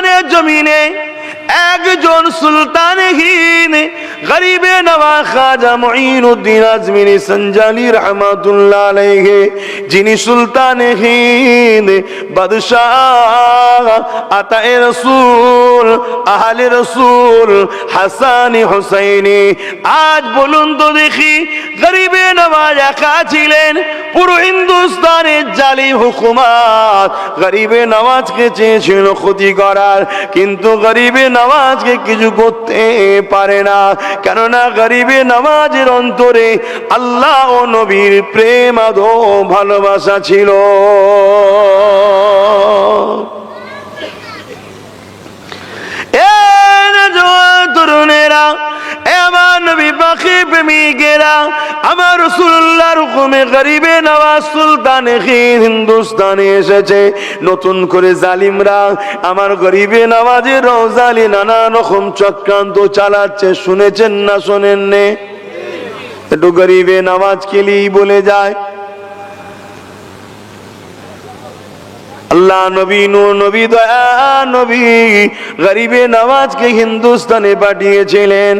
হিন্দুস্তানের জমিনে একজন সুলতানহীন গরিবে নওয়াজ খাজা মুঈনুদ্দিন আজমিরি সঞ্জালি রহমাতুল্লাহ আলাইহি, যিনি সুলতানহীন বাদশাহ আতায়ে রাসূল আহলে রাসূল হাসানি হুসাইনি। আজ বলুন তো দেখি, গরিবে নওয়াজ একা ছিলেন, পুরো হিন্দুস্তানের জালিম হুকুমত গরিবে নওয়াজকে চেয়েছিল ক্ষতি করার, কিন্তু গরিবে নওয়াজকে কিছু করতে পারে না, কেননা গরিবে নওয়াজের অন্তরে আল্লাহ ও নবীর প্রেম আদো ভালোবাসা ছিল। তরুণেরা, আমার নবী পাখি প্রেমিকেরা, আমার রাসূলুল্লাহর হুকুমে গরিবে নওয়াজ সুলতানহীন হিন্দুস্তানে এসেছে। নতুন করে জালিমরা আমার গরিবে নওয়াজের রওজালি নানা রকম চক্রান্ত চালাচ্ছে, শুনেছেন না শোনেন নে? একটু গরিবে নওয়াজ কেলেই বলে যায়। আল্লাহ নবী নূর নবী দয়া নবী গরিবে নওয়াজকে হিন্দুস্তানে পাঠিয়েছিলেন,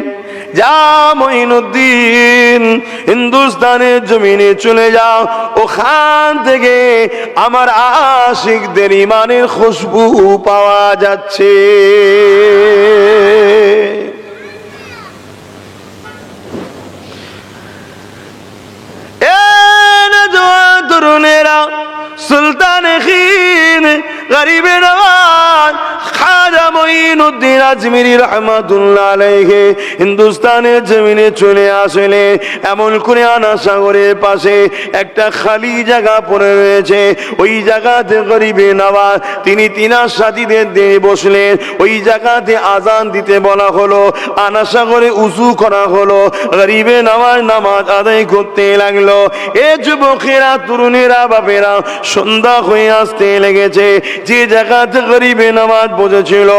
যা মুঈনুদ্দিন হিন্দুস্তানের জমিনে চলে যাও, ওখান থেকে আমার আশিকদের ইমানের খুশবু পাওয়া যাচ্ছে। তরুণেরা, সুলতানহীন গরিবে নওয়াজ খাজা মুঈনুদ্দিন আজমিরি রহমাতুল্লাহ আলাইহি হিন্দুস্তানের জমিনে চলে আসলে এমন করে আনা সাগরের পাশে একটা খালি জায়গা পড়ে রয়েছে। ওই জায়গাতে গরিবে নওয়াজ তিনি তিনার সাথীদের দিয়ে বসলেন। ওই জায়গাতে আজান দিতে বলা হলো, আনা সাগরে উযু করা হলো, গরিবে নওয়াজ নামাজ আদায় করতে লাগলো। এ যুবকেরা, তরুণেরা, বাপেরা, সন্ধ্যা হয়ে আসতে লেগেছে। যে জায়গাতে গরিবে নওয়াজ বসেছিল,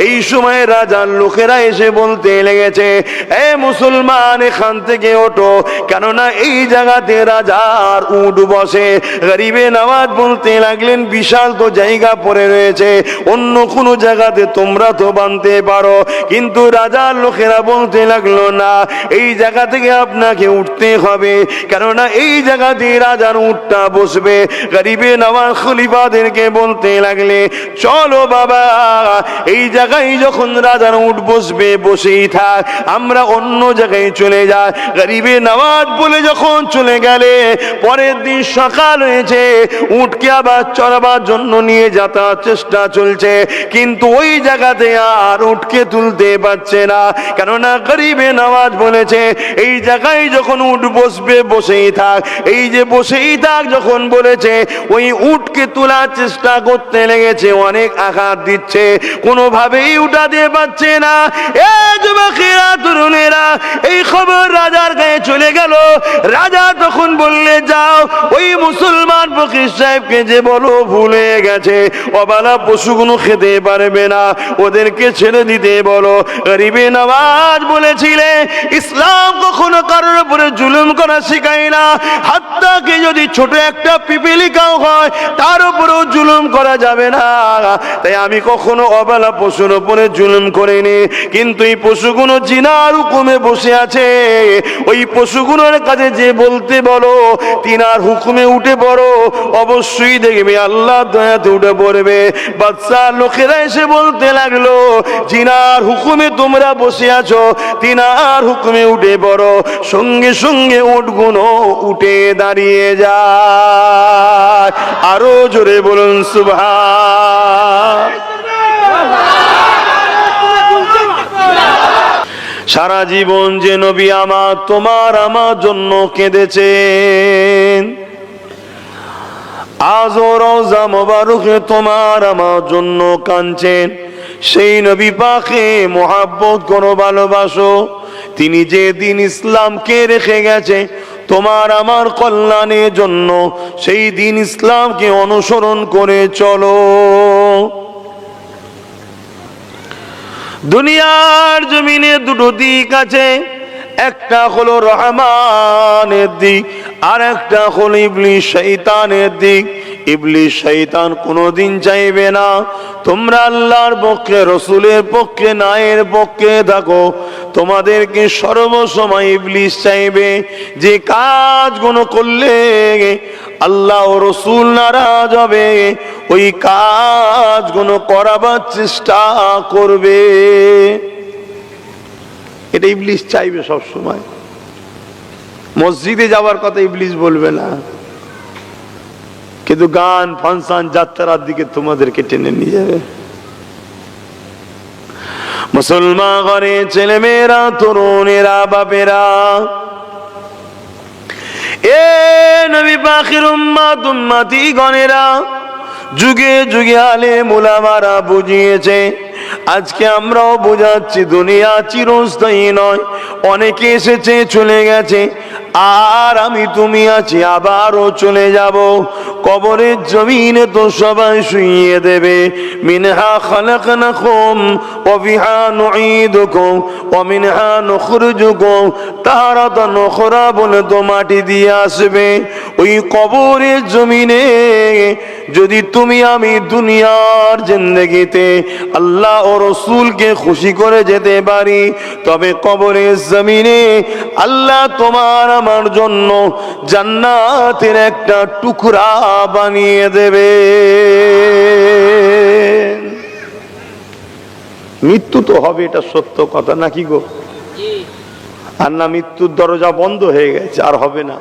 এই সময় রাজার লোকেরা এসে বলতে লেগেছে, এ মুসলমান এখান থেকে ওঠো, কেননা এই জায়গাতে রাজার উট বসে। গরিবে নওয়াজ বলতে লাগলেন, বিশাল তো জায়গা পড়ে রয়েছে, অন্য কোনো জায়গাতে তোমরা তো বানতে পারো। কিন্তু রাজার লোকেরা বলতে লাগলো, না, এই জায়গা থেকে আপনাকে উঠতে হবে, কেননা এই জায়গাতে রাজার উটটা বসবে। গরিবে নওয়াজ খলিফাদেরকে বলতে লাগলে, চলো বাবা, এই জায়গায় যখন রাজার উট বসবে, বসেই থাক, আমরা অন্য জায়গায় চলে যাই। গরিবে নওয়াজ বলে যখন চলে গেলে, পরের দিন সকাল হয়েছে, উটকে আবার চড়াবার জন্য নিয়ে যাতায়াত চেষ্টা চলছে, কিন্তু ওই জায়গাতে আর উটকে তুলতে পারছে না, কেননা গরিবে নওয়াজ বলেছে, এই জায়গায় যখন উট বসবে, বসেই থাক। এই যে বসেই থাক যখন বলেছে, ওই উটকে তোলার চেষ্টা করতে লেগেছে, অনেক আঘাত দিচ্ছে, কোনোভাবেই উঠাতে পারছে না। এ যুবকেরা, তরুণেরা, এই খবর রাজার গায়ে চলে গেল। রাজা তখন বললে, যাও ওই মুসলমান ফকির সাহেবকে যে বলো ভুল হয়ে গেছে, অবালা পশুগুলো খেতে পারবে না, ওদেরকে ছেড়ে দিতে বলো। গরিবে নওয়াজ বলেছিলে, ইসলাম কখনো কারোর উপরে জুলুম করা শেখায় না, হাত্তাকে যদি ছোট একটা পিপিলিকাও হয়, তার উপরেও জুলুম করা যাবে না। তাই আমি কখনো অবলা পশুর উপরে জুলুম করিনি, কিন্তু এই পশুগুলো জিনার হুকুমে বসে আছে, ওই পশুগুলোর কাছে যে বলতে বলো তিনার হুকুমে উঠে পড়ো, অবশ্যই দেখবে আল্লাহ দয়াতে উঠে পড়বে। বাদশার লোকেরা এসে বলতে লাগলো, জিনার হুকুমে তোমরা বসে আছো, তিনার হুকুমে উঠে পড়ো। সঙ্গে সঙ্গে উটগুলো উঠে দাঁড়িয়ে যায়। আরো জোরে বলুন সুবহান। সারা জীবন যে নবী আমার তোমার আমার জন্য কেঁদেছেন, আজও রওজা মোবারকে তোমার আমার জন্য কাঁদছেন, সেই নবী পাকে মোহাব্বত করো, ভালোবাসো। তিনি যে দিন ইসলামকে রেখে গেছে তোমার আমার কল্যাণের জন্য, সেই দিন ইসলামকে অনুসরণ করে চলো। দুনিয়ার জমিনে দুটো দিক আছে, একটা হলো রহমানের দিক, আর একটা হলো ইবলিস শয়তানের দিক। ইবলিস শয়তান কোনোদিন চাইবে না তোমরা আল্লাহর পক্ষে, রসুলের পক্ষে, ন্যায়ের পক্ষে থাকো। তোমাদেরকে সর্বসময় ইবলিস চাইবে যে কাজগুলো করলে আল্লাহ ও রসুল নারাজ হবে, ওই কাজগুলো করাবার চেষ্টা করবে। এটা ইবলিস চাইবে সব সময়। মসজিদে যাওয়ার কথা ইবলিস বলবে না, কিন্তু গান ফাংশন যাত্রার দিকে তোমাদেরকে টেনে নিয়ে যাবে। মুসলমান ঘরে ছেলে মেয়েরা, তরুণেরা, বাপেরা, এ নবী পাখির উম্মত উম্মতি গণেরা, যুগে যুগে আলেম উলামারা বুঝিয়েছে। আজকে আমরাও বোঝাচ্ছি, দুনিয়া চিরস্থায়ী নয়। অনেকে এসেছে, চলে গেছে, আর আমি তুমি আছি, আবারও চলে যাব। কবরের জমিনে তো সবাই শুইয়ে দেবে। মিনহা খালাকনাকুম ওয়া ফিহা নুঈদুকুম ওয়া মিনহা নুখরিজুকুম তারাতান উখরা বলে তো মাটি দিয়ে আসবে। ওই কবরের জমিনে যদি তুমি আমি দুনিয়ার জিন্দেগিতে আল্লাহ ও রসুলকে খুশি করে যেতে পারি, তবে কবরের জমিনে আল্লাহ তোমার আমার জন্য জান্নাতের একটা টুকরা বানিয়ে দেবে। মৃত্যু তো হবে, এটা সত্য কথা নাকি গো? আর না মৃত্যুর দরজা বন্ধ হয়ে গেছে, আর হবে না,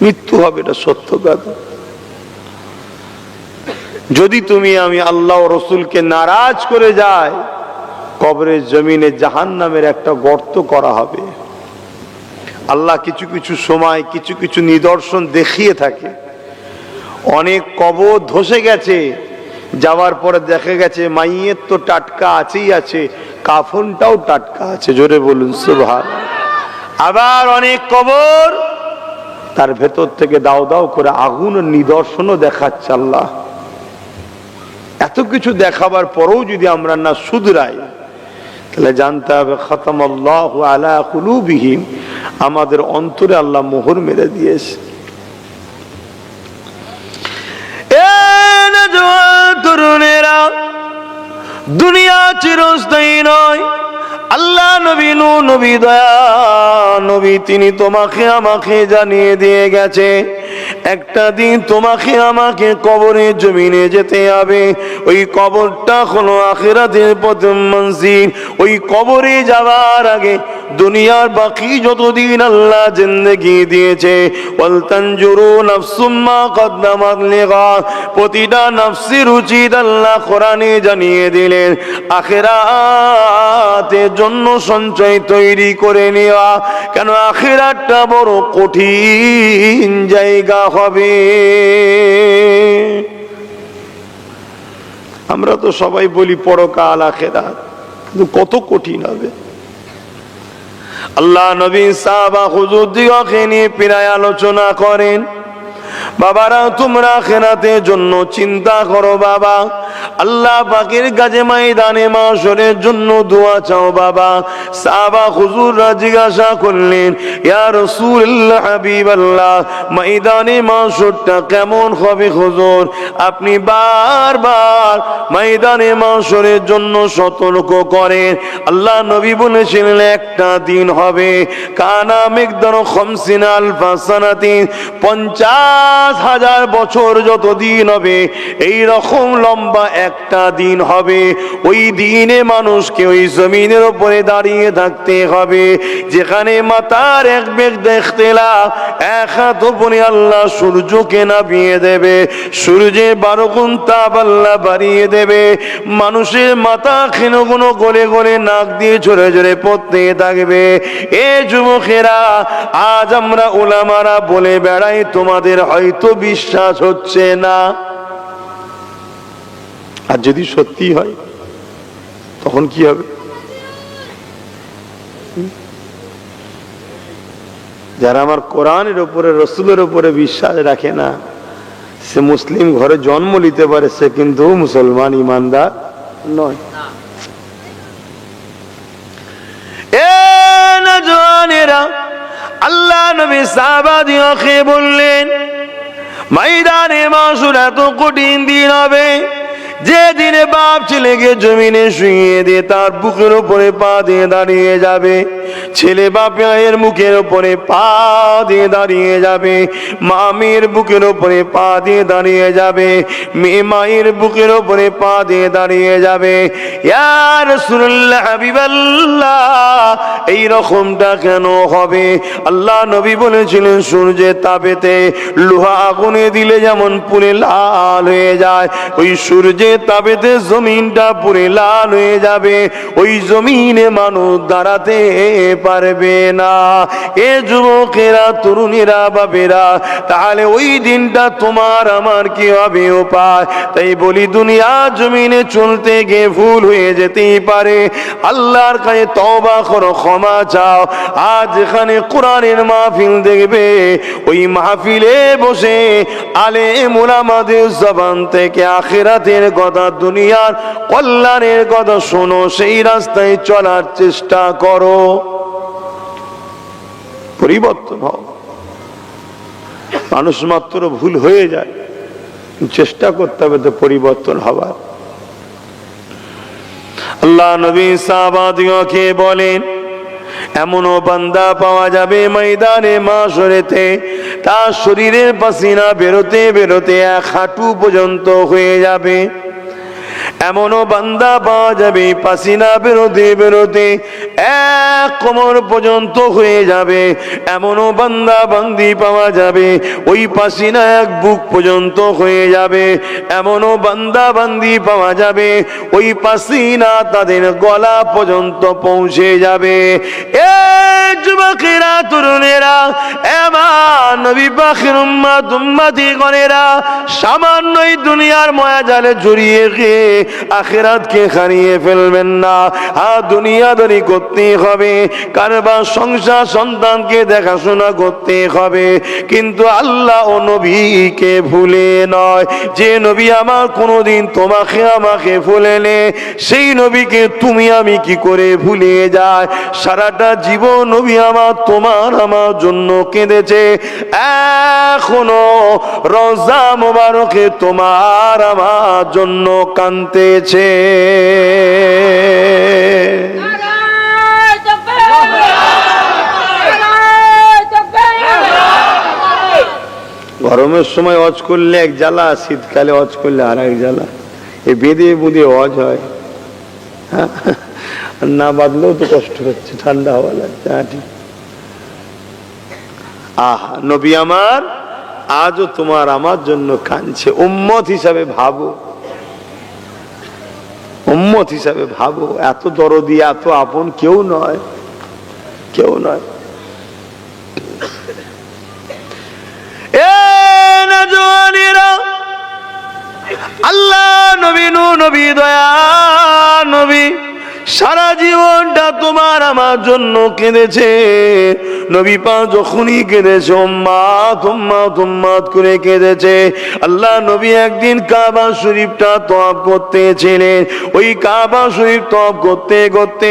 মৃত্যু হবে, এটা সত্য কথা। যদি তুমি আমি আল্লাহ ও রসুলকে নারাজ করে যাই, কবরের জমিনে জাহান্নামের একটা গর্ত করা হবে। আল্লাহ কিছু কিছু সময় কিছু কিছু নিদর্শন দেখিয়ে থাকে। অনেক কবর ধসে গেছে, যাওয়ার পরে দেখা গেছে মাইয়ের তো টাটকা আছেই আছে, কাফনটাও টাটকা আছে। জোরে বলুন সুবহানাল্লাহ। আবার অনেক কবর তার ভেতর থেকে দাও দাও করে আগুনের নিদর্শনও দেখাচ্ছে আল্লাহ। এত কিছু দেখাবার পরেও যদি আমরা না শুধরাই, তাহলে জানতে হবে খাতামাল্লাহু আলা কুলুবিহিম, আমাদের অন্তরে আল্লাহ মোহর মেরে দিয়েছে। তরুণেরা, দুনিয়া চিরস্থায়ী নয়। আল্লাহ নবী নূহ নবী, দয়া নবী, তিনি তোমাকে আমাকে জানিয়ে দিয়ে গেছে একটা দিন তোমাকে আমাকে কবরের জমিনে যেতে হবে। ওই কবরটা হলো আখিরাতের প্রথম মঞ্জিল। ওই কবরে যাওয়ার আগে দুনিয়ার বাকি যতদিন আল্লাহ জিন্দেগি দিয়েছে, ওয়াল তানজুরু নাফসুম মা কদ্দামাত লিগাদ, প্রতিটা নফসের উচিত আল্লাহ কোরআনে জানিয়ে দিলেন আখিরাতের জন্য সঞ্চয় তৈরি করে নেওয়া। কেন আখিরাতটা বড় কঠিন জায়গা হবে। আমরা তো সবাই বলি পরকাল আখিরাত, কিন্তু কত কঠিন হবে। আল্লাহ নবী সাহাবা হুজুর দিগকে নিয়ে প্রায় আলোচনা করেন, বাবারা তোমরা আখিরাতের জন্য চিন্তা করো বাবা, আল্লাহ পাকের কাছে ময়দানে মাশরের জন্য দোয়া চাও বাবা। সাহাবা হুজুররা জিজ্ঞাসা করলেন, ইয়া রাসূলুল্লাহ, হাবিবাল্লাহ, ময়দানে মাশরটা কেমন হবে হুজুর? আপনি বারবার ময়দানে মাশরের জন্য সতর্ক করেন। আল্লাহ নবী বলেছিলেন একটা দিন হবে, কানা মিকদারু 50 আলফা সানাতিন, 50,000 বছর যত দিন হবে, এই রকম লম্বা একটা দিন হবে। ওই দিনে মানুষকে ওই জমিনের উপরে দাঁড়িয়ে থাকতে হবে, যেখানে মাতার এক বেগ দেখতে এক হাত উপরে আল্লাহ সূর্যকে নামিয়ে দেবে, সূর্যে 12 গুণ তাপ আল্লাহ বাড়িয়ে দেবে, মানুষের মাথা ক্ষীণ কোনো গলে গলে নাক দিয়ে ঝরে ঝরে পড়তে থাকবে। এ যুবকেরা, আজ আমরা উলামারা বলে বেড়াই, তোমাদের হয়তো বিশ্বাস হচ্ছে না। আর যদি সত্যি হয় তখন কি হবে? যারা আমার কোরআনের উপরে, রসুলের উপরে বিশ্বাস রাখে না, সে মুসলিম ঘরে জন্ম নিতে পারে, সে কিন্তু মুসলমান ইমানদার নয়। আল্লাহ নবী সাহাবাদিওকে বললেন, ময়দানে মাশর এত কঠিন দিন হবে যে দিনে বাপ ছেলেকে জমিনে শুইয়ে দিয়ে তার বুকের উপরে পা দিয়ে দাঁড়িয়ে যাবে, ছেলে বাপের মুখের উপরে পা দিয়ে দাঁড়িয়ে যাবে, মা মেয়ের বুকের উপরে পা দিয়ে দাঁড়িয়ে যাবে, মেয়ে মায়ের বুকের উপরে পা দিয়ে দাঁড়িয়ে যাবে। ইয়া রাসূলুল্লাহ হাবিবাল্লাহ, এই রকমটা কেন হবে? আল্লাহ নবী বলেছিলেন সূর্যের তাপেতে লোহা আগুনে দিলে যেমন পুড়ে লাল হয়ে যায়, ওই সূর্যের তাপেতে জমিনটা পুড়ে লাল হয়ে যাবে, ওই জমিনে মানুষ দাঁড়াতে পারবে না। এ যুবকেরা, তরুণীরা, বাবেরা, তাহলে ওই দিনটা তোমার আমার কি হবে উপায়? তাই বলি দুনিয়া জমিনে চলতে গিয়ে ভুল হয়ে যেতেই পারে, আল্লাহর কাছে তওবা করো, ক্ষমা চাও। আজ এখানে কোরআনের মাহফিল দেখবে, ওই মাহফিলে বসে আলেম ওলামাদের জবান থেকে আখিরাতের কথা, দুনিয়ার কল্যাণের কথা শোনো, সেই রাস্তায় চলার চেষ্টা করো, পরিবর্তন হও। মানুষ মাত্র ভুল হয়ে যায়, চেষ্টা করতে হবে তো পরিবর্তন হবার। আল্লাহ নবী সাহাবাদিগকে বলেন, এমনও বান্দা পাওয়া যাবে ময়দানে মাশরেতে তার শরীরের পাসিনা বেরোতে বেরোতে এক হাঁটু পর্যন্ত হয়ে যাবে। এমনও বান্দা পাওয়া যাবে পাসিনা বেরোতে বেরোতে এক কোমর পর্যন্ত হয়ে যাবে। এমনও বান্দা বান্দি পাওয়া যাবে ওই পাসিনা এক বুক পর্যন্ত হয়ে যাবে। এমনও বান্দা বান্দি পাওয়া যাবে ওই পাসিনা তাদের গলা পর্যন্ত পৌঁছে যাবে। এ যুবকেরা, তরুণেরা, এবার নবী পাকের উম্মত উম্মতি গণেরা, সামান্যই দুনিয়ার মায়া জালে জড়িয়ে গিয়ে আখিরাতকে হারিয়ে ফেলবেন না। দুনিয়াদারি করতে হবে, কারবার সংসার সন্তানকে দেখাশোনা করতে হবে, কিন্তু আল্লাহ ও নবীকে ভুলে নয়। যে নবী আমার কোনোদিন তোমাকে আমাকে ভুলেনে, সেই নবীকে তুমি আমি কি করে ভুলে যায়? সারাটা জীবন নবী আমার তোমার আমার জন্য কেঁদেছে, এখনো রওজা মোবারকে তোমার আমার জন্য কাঁদতেছে। গরমের সময় হজ করলে এক জ্বালা, শীতকালে হজ করলে আর এক জ্বালা। এই বেঁধে বুঁধে হজ হয়, না বাঁধলেও তো কষ্ট হচ্ছে, ঠান্ডা হওয়া লাগছে। হ্যাঁ ঠিক। আহা, নবী আমার আজও তোমার আমার জন্য কাঁদছে। উম্মত হিসাবে ভাবো, উম্মত হিসাবে ভাবো। এত দরদি, এত আপন কেউ নয়, কেউ নয়। আল্লাহ নবী, নবী, দয়া নবী সারা জীবনটা তোমার আমার জন্য কেঁদেছে। নবী পাক যখনই কেঁদেছে উম্মাত উম্মাত উম্মাত করে কেঁদেছে। আল্লাহ নবী একদিন কাবা শরীফটা তওয়াফ করতেছিলেন। ওই কাবা শরীফ তওয়াফ করতে করতে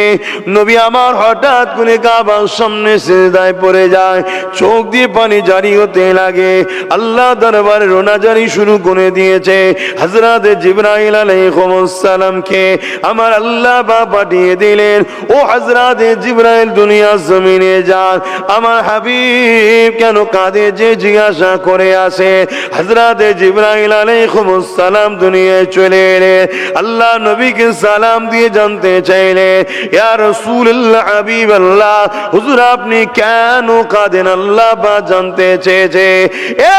নবী আমার হঠাৎ করে কাবার সামনে সিজদায় পড়ে যায়, চোখ দিয়ে পানি জারি হতে লাগে। আল্লাহ দরবারে রোনাজারি শুরু করে দিয়েছে। হযরত জিবরাইল আলাইহিস সালামকে আমার আল্লাহ পাঠিয়ে দিলেন, ও হযরত জিবরাইল দুনিয়া জমিনে যান, আমার হাবিব কেন কাঁদে যে জিজ্ঞাসা করে আসে। হযরত জিবরাইল আলাইহিস সালাম দুনিয়ায় চলে এলেন। আল্লাহ নবীকে সালাম দিয়ে জানতে চাইলেন, ইয়া রাসূলুল্লাহ, হাবিবাল্লাহ, হুজুর আপনি কেন কাঁদেন? আল্লাহ পাক জানতে চেয়েছে। এ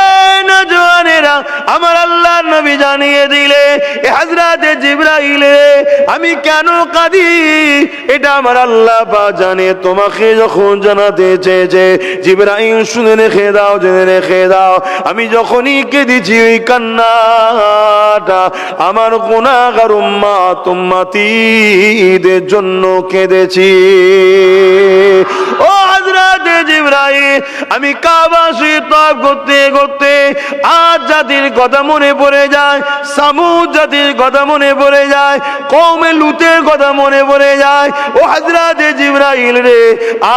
নওজওয়ানেরা, আমার আল্লাহ নবী জানিয়ে দিলে, এ হযরত জিবরাইল, আমি কেন কাঁদি এটা আমার আল্লাহ পাক জানে। তোমাকে যখন জানাতে চেয়েছে, জিবরাইল শুনে রেখে দাও, জেনে রেখে দাও, আমি যখনই কেঁদেছি ওই কান্নাটা আমার গুনাহগার উম্মত উম্মতিদের জন্য কেঁদেছি। ও হযরত জিবরাইল আমি কাবা শরীফ তওয়াফ করতে করতে আদ জাতির কথা মনে পড়ে যায়, সামুদ জাতির কথা মনে পড়ে যায়, কওমে লুতের কথা মনে পড়ে যায়। ও হযরত জিবরাইল রে,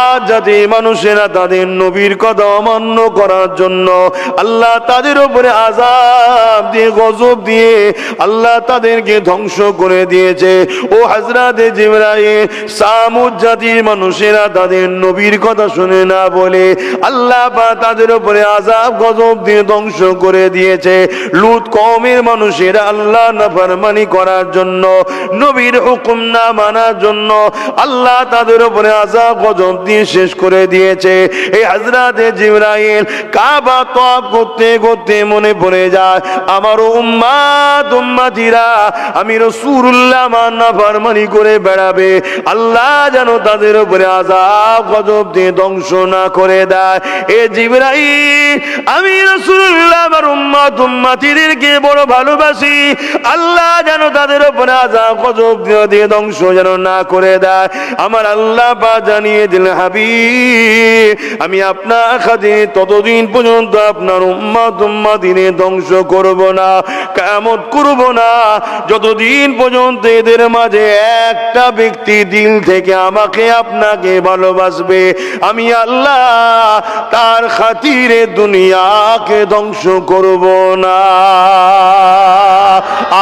আদ জাতির মানুষেরা তাদের নবীর কথা অমান্য করার জন্য আল্লাহ তাদের উপরে আযাব দিয়ে গজব দিয়ে আল্লাহ তাদেরকে ধ্বংস করে দিয়েছে। ও হযরত জিবরাইল, সামুদ জাতির মানুষেরা তাদের নবীর কথা শুনে না বলে আল্লাহ পাক তাদের উপরে আযাব গজব দিয়ে ধ্বংস করে দিয়েছে। লূত কওমের মানুষেরা আল্লাহ নাফরমানি করার জন্য, নবীর হুকুম না মানার জন্য আল্লাহ তাদের উপরে আযাব গজব দিয়ে শেষ করে দিয়েছে। এই হযরত জিবরাইল কাবা তওয়াফ করতে করতে মনে পড়ে যায় আমার উম্মত উম্মতিরা আমি রাসূলুল্লাহ নাফরমানি করে বেড়াবে, আল্লাহ যেন তাদের উপরে আযাব গজব দিয়ে ধ্বংস না করে দেয়। এ জিবরাইল আমি রাসূলুল্লাহ আমার উম্মত উম্মতিদেরকে বড় ভালোবাসি, আল্লাহ যেন তাদের উপরে আযাব গজব দিয়ে ধ্বংস যেন না করে দেয়। আমার আল্লাহ পাক জানিয়ে দিলেন হাবিব আমি আপনার খাতিরে ততদিন পর্যন্ত আপনার উম্মত উম্মতিদের ধ্বংস করব না, কিয়ামত করব না যতদিন পর্যন্ত এদের মাঝে একটা ব্যক্তি দিল থেকে আমাকে আপনাকে ভালোবাসবে। আমি আল্লাহ তার খাতিরে দুনিয়াকে ধ্বংস করব না।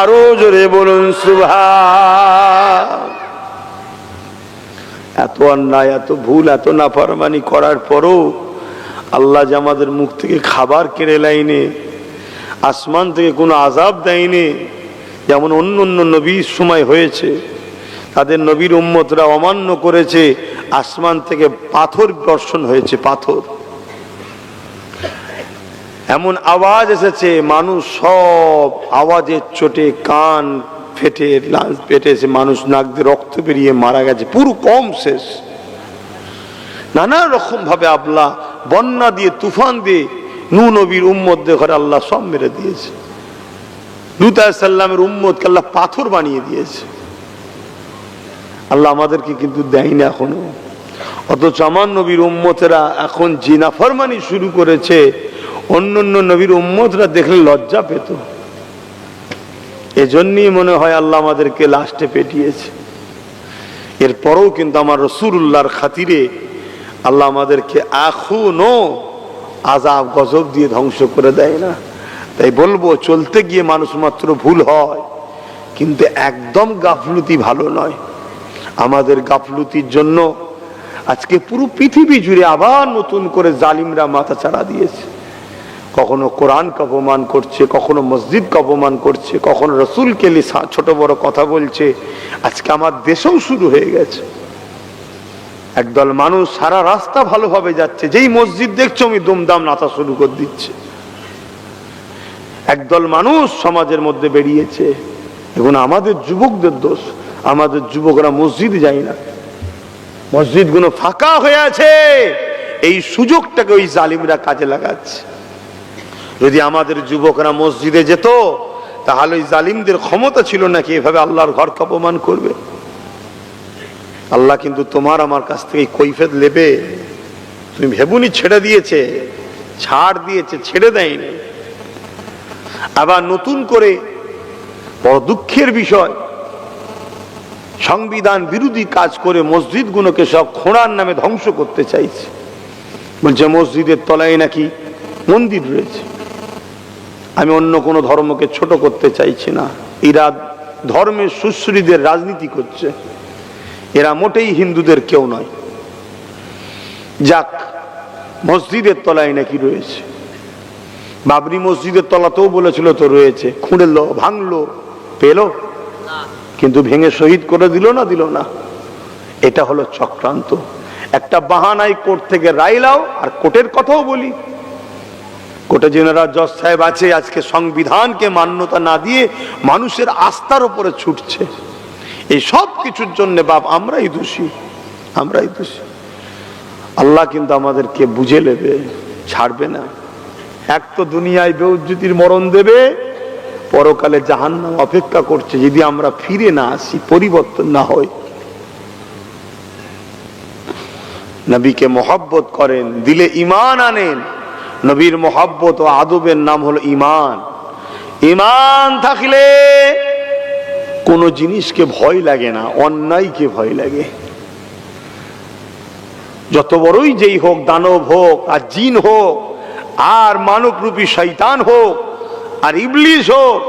আরো জোরে বলুন সুবহান। এত অন্যায়, এত ভুল, এত নাফরমানি করার পরও আল্লাহ যে আমাদের মুখ থেকে খাবার কেড়ে লাইনে, আসমান থেকে কোনো আযাব দেয়নি যেমন অন্য অন্য নবীর সময় হয়েছে। তাদের নবীর উম্মতরা অমান্য করেছে, আসমান থেকে পাথর বর্ষণ হয়েছে, পাথর এমন আওয়াজ এসেছে মানুষ সব আওয়াজের চোটে কান ফেটে লাঞ্চ পেটেছে, মানুষ নাক দিয়ে রক্ত বেরিয়ে মারা গেছে, পুরো কম শেষ। নানা রকম ভাবে আল্লাহ বন্যা দিয়ে তুফান দিয়ে নূহ নবীর উম্মতদের ঘরে আল্লাহ সব মেরে দিয়েছে। লূত আলাইহিস সালামের উম্মতকে আল্লাহ পাথর বানিয়ে দিয়েছে। আল্লাহ আমাদেরকে কিন্তু দেয় না এখনো, অথচ আমার নবীর উম্মতেরা এখন যে নাফরমানি শুরু করেছে অন্য অন্য নবীর উম্মতরা দেখলে লজ্জা পেত। এজন্যই মনে হয় আল্লাহ আমাদেরকে লাস্টে পেটিয়েছে। এরপরেও কিন্তু আমার রাসূলুল্লাহর খাতিরে আল্লাহ আমাদেরকে এখনো আযাব গজব দিয়ে ধ্বংস করে দেয় না। তাই বলবো চলতে গিয়ে মানুষ মাত্র ভুল হয়, কিন্তু একদম গাফলতি ভালো নয়। আমাদের গাফলতির জন্য আজকে পুরো পৃথিবী জুড়ে আবার নতুন করে জালিমরা মাথা চাড়া দিয়েছে। কখনো কোরআনকে অপমান করছে, কখনো মসজিদকে অপমান করছে, কখনো রাসূলকে নিয়ে ছোট বড় কথা বলছে। আজকে আমার দেশেও শুরু হয়ে গেছে। একদল মানুষ সারা রাস্তা ভালোভাবে যাচ্ছে, যেই মসজিদ দেখছো আমি দুমদাম নাচা শুরু করে দিচ্ছে। একদল মানুষ সমাজের মধ্যে বেরিয়েছে, এখন আমাদের যুবকদের দোষ। আমাদের যুবকরা মসজিদে যায় না, মসজিদগুলো ফাঁকা হয়ে আছে, এই সুযোগটাকে ওই জালিমরা কাজে লাগাচ্ছে। যদি আমাদের যুবকরা মসজিদে যেত তাহলে ওই জালিমদের ক্ষমতা ছিল নাকি এভাবে আল্লাহর ঘরকে অপমান করবে? আল্লাহ কিন্তু তোমার আমার কাছ থেকে কৈফিয়ত নেবে। তুমি ভেবুনি ছেড়ে দিয়েছে, ছাড় দিয়েছে, ছেড়ে দেয়নি। আবার নতুন করে বড় দুঃখের বিষয়, সংবিধান বিরোধী কাজ করে মসজিদগুলোকে সব খোঁড়ার নামে ধ্বংস করতে চাইছে। বলছে মসজিদের তলায় নাকি মন্দির রয়েছে। আমি অন্য কোনো ধর্মকে ছোট করতে চাইছি না, এরা ধর্মের সুশ্রীদের রাজনীতি করছে, এরা মোটেই হিন্দুদের কেউ নয়। যাক, মসজিদের তলায় নাকি রয়েছে, বাবরি মসজিদের তলাতেও বলেছিল তো রয়েছে, খুঁড়লো ভাঙলো পেলো, কিন্তু ভেঙে শহীদ করে দিল না? এটা হলো চক্রান্ত। একটা বাহানায় কোর্ট থেকে রায় লাও, আর কোর্টের কথাও বলি, কোর্টে জেনারেল জজ সাহেব আছে, আজকে সংবিধানকে মান্যতা না দিয়ে মানুষের আস্থার উপরে ছুটছে। এই সব কিছুর জন্য বাপ আমরাই দোষী। আল্লাহ কিন্তু আমাদেরকে বুঝে নেবে, ছাড়বে না। এক তো দুনিয়ায় বেউজ্জতির মরণ দেবে, পরকালে জাহান্নাম অপেক্ষা করছে যদি আমরা ফিরে না আসি, পরিবর্তন না হয়। নবীকে মহব্বত করেন, দিলে ঈমান আনেন। নবীর মহব্বত ও আদবের নাম হলো ঈমান। ঈমান থাকলে কোন জিনিসকে ভয় লাগে না, অন্যায়কে ভয় লাগে। যত বড়ই যেই হোক, দানব হোক আর জিন হোক আর মানবরূপী শয়তান হোক আর ইবলিস হোক,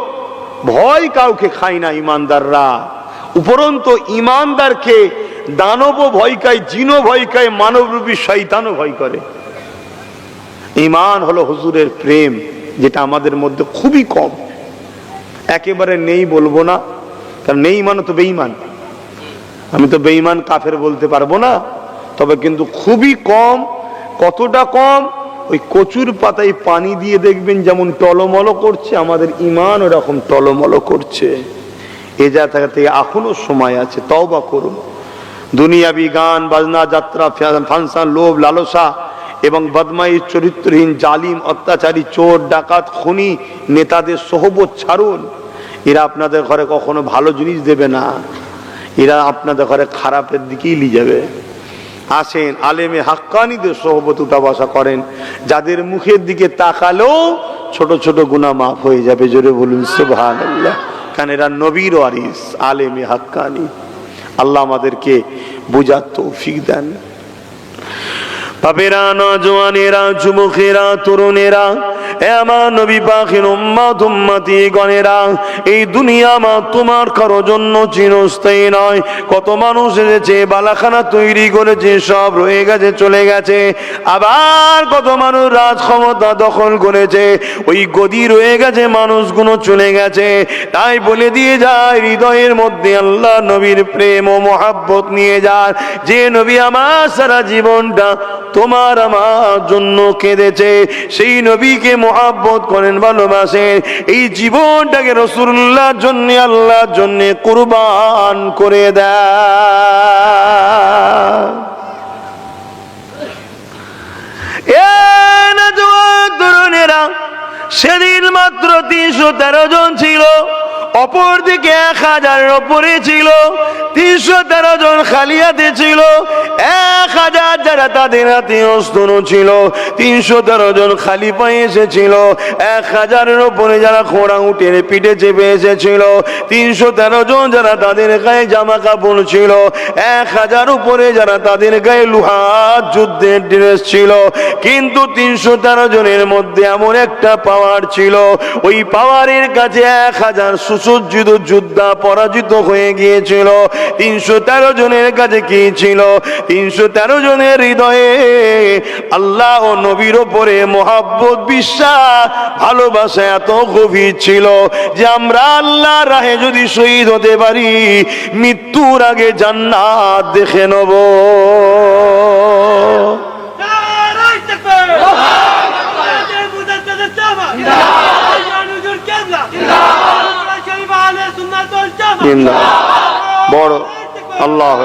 ভয় কাউকে খায় না ইমানদাররা। উপরন্তু ইমানদারকে দানবও ভয় খায়, জিনও ভয় খায়, মানবরূপী শয়তানও ভয় করে। ঈমান হলো হুজুরের প্রেম, যেটা আমাদের মধ্যে খুবই কম। একেবারে নেই বলবো না, কারণ নেই মানে তো বেঈমান। আমি তো বেঈমান কাফের বলতে পারবো না, তবে কিন্তু খুবই কম। কতটা কম? ওই কচুর পাতায় পানি দিয়ে দেখবেন যেমন টলমল করছে, আমাদের ঈমান ওরকম টলমল করছে। এ জায়গা থেকে এখনো সময় আছে, তওবা করুন। দুনিয়াবি গান বাজনা, যাত্রা, ফাংশন, লোভ লালসা এবং বদমাইশ, চরিত্রহীন, জালিম, অত্যাচারী, চোর, ডাকাত, খুনি নেতাদের সোহবত ছাড়ুন। এরা আপনাদের ঘরে কখনো ভালো জিনিস দেবে না, এরা আপনাদের ঘরে খারাপের দিকেই নিয়ে যাবে। আসেন আলেমে হাক্কানীদের সোহবত উঠা বসা করেন, যাদের মুখের দিকে তাকালেও ছোট ছোট গুনাহ মাফ হয়ে যাবে। জোরে বলুন সুবহানাল্লাহ। কারণ এরা নবীর ওয়ারিস, আলেমে হাক্কানী। আল্লাহ আমাদেরকে বুঝার তৌফিক দেন। বাপেরা, নওজওয়ানেরা, যুবকেরা, তরুণেরা, এ আমার নবী পাকের উম্মত উম্মতি গণেরা, এই দুনিয়া মা তোমার কারো জন্য চিরস্থায়ী নয়। কত মানুষ এসেছে, বালাখানা তৈরি করেছে, সব রয়ে গেছে, চলে গেছে। আবার কত মানুষ রাজ ক্ষমতা দখল করেছে, ওই গদি রয়ে গেছে, মানুষগুলো চলে গেছে। তাই বলে দিয়ে যায়, হৃদয়ের মধ্যে আল্লাহ নবীর প্রেম ও মহাব্বত নিয়ে যান। যে নবী আমার সারা জীবনটা তোমার আমার জন্য কেঁদেছে, সেই নবীকে মহব্বত করেন, ভালোবাসেন। এই জীবনটাকে রাসূলুল্লাহর জন্য, আল্লাহর জন্য কুরবান করে দেয়। এ নওজওয়ান তরুণেরা, সেদিন মাত্র 313 জন ছিল, অপর দিকে 1000-এর উপরে ছিল। 313 জন খালি হাতে ছিল, 1000 যারা তাদের হাতে অস্ত্র ছিল। 313 জন খালি পায়ে এসেছিল, 1000-এর উপরে যারা ঘোড়া উঠে পিঠে চেপে এসেছিল। 313 জন যারা তাদের গায়ে জামা কাপড় ছিল, 1000 উপরে যারা তাদের গায়ে লোহার যুদ্ধের ড্রেস ছিল। কিন্তু 313 জনের মধ্যে এমন একটা পাওয়ার ছিল, ওই পাওয়ারের কাছে 1000 সুসজ্জিত যোদ্ধা পরাজিত হয়ে গিয়েছিল। 313 জনের কাছে কি ছিল? 313 জনের হৃদয়ে আল্লাহ ও নবীর উপরে মহব্বত, বিশ্বাস, ভালোবাসা এত গভীর ছিল যে আমরা আল্লাহর রাহে যদি শহীদ হতে পারি, মৃত্যুর আগে জান্নাত দেখে নেব। বড় আল্লাহ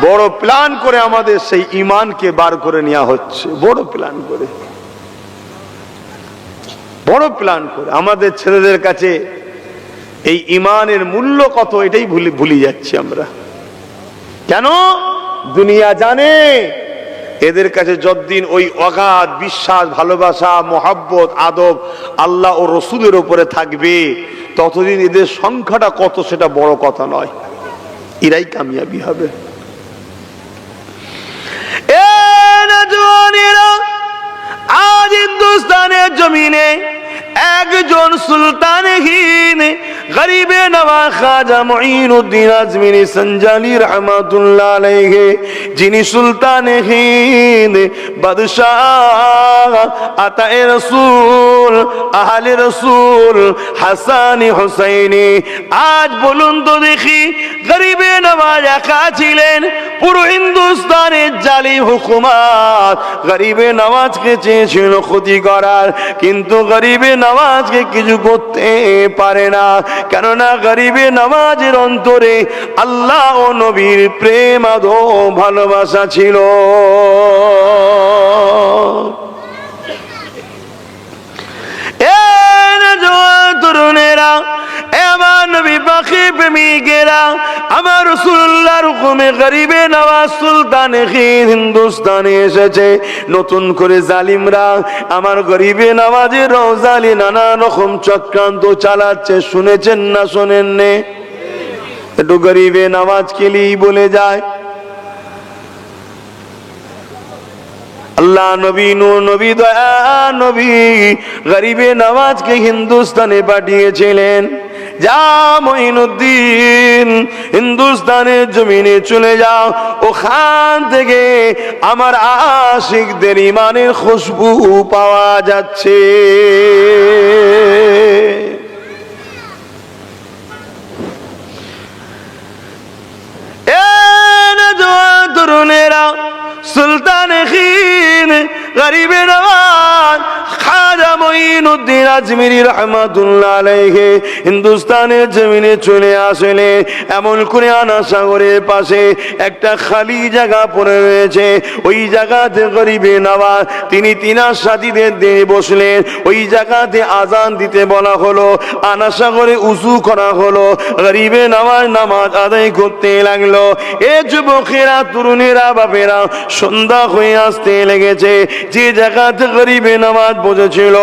বড় প্ল্যান করে আমাদের সেই ঈমানকে বার করে নেওয়া হচ্ছে, বড় প্ল্যান করে, বড় প্ল্যান করে। আমাদের ছেলেদের কাছে এই ঈমানের মূল্য কত, এটাই ভুলে যাচ্ছি আমরা। কেন? দুনিয়া জানে এদের কাছে যতদিন ওই অগাধ বিশ্বাস, ভালোবাসা, মহব্বত, আদব আল্লাহ ও রসুলের উপরে থাকবে, ততদিন এদের সংখ্যাটা কত সেটা বড় কথা নয়, এরাই কামিয়াবি হবে। আজ হিন্দুস্তানের জমিনে একজন সুলতানহীন গরিবে নওয়াজ খাজা মুঈনুদ্দিন আজমিরি সঞ্জালি রহমাতুল্লাহ আলাইহি, যিনি সুলতানহীন, বাদশাহ, আতায়ে রাসূল, আহলে রাসূল, হাসানি হুসাইনি। আজ বলুন তো দেখি, গরিবে নওয়াজ একা ছিলেন, পুরো হিন্দুস্তানের জালিম হুকুমত গরিবে নওয়াজকে চেয়েছিল ক্ষতি করার, কিন্তু গরিবে নওয়াজকে কিছু করতে পারে না। কেননা গরিবে নওয়াজের অন্তরে আল্লাহ ও নবীর প্রেম আদো ভালোবাসা ছিল। তরুণেরা, আমার নবী পাকের প্রেমিকেরা, আমার রাসূলুল্লাহর আল্লাহর হুকুমে গরিবে নওয়াজ সুলতানে হিন্দুস্তানে এসেছে। নতুন করে জালিমরা আমার গরিবে নওয়াজের রওজালি নানা রকম চক্রান্ত চালাচ্ছে, শুনেছেন না শোনেন নে? একটু গরিবে নওয়াজ কেলেই বলে যায়। আল্লাহ নবী নূর নবী দয়া নবী গরিবে নওয়াজকে হিন্দুস্তানে পাঠিয়েছিলেন। যা মঈনুদ্দিন হিন্দুস্তানের জমিনে চলে যাও, ওখান থেকে আমার আশিকদের ইমানের খুশবু পাওয়া যাচ্ছে। তরুণেরা সুলতান গরিবে নওয়াজ খাজা মঈনুদ্দিন আজমিরি রহমাতুল্লাহ আলাইহি হিন্দুস্তানের জমিনে চলে আসলে এমন করে আনা সাগরের পাশে একটা খালি জায়গা পড়ে রয়েছে। ওই জায়গাতে গরিবে নওয়াজ তিনি তিনার সাথীদের দিয়ে বসলেন। ওই জায়গাতে আজান দিতে বলা হলো, আনা সাগরে উজু করা হলো, গরিবে নওয়াজ নামাজ আদায় করতে লাগলো। এ যুবকেরা, তরুণেরা, বাপেরা, সন্ধ্যা হয়ে আসতে লেগেছে। যে জায়গাতে গরিবে নওয়াজ বসেছিল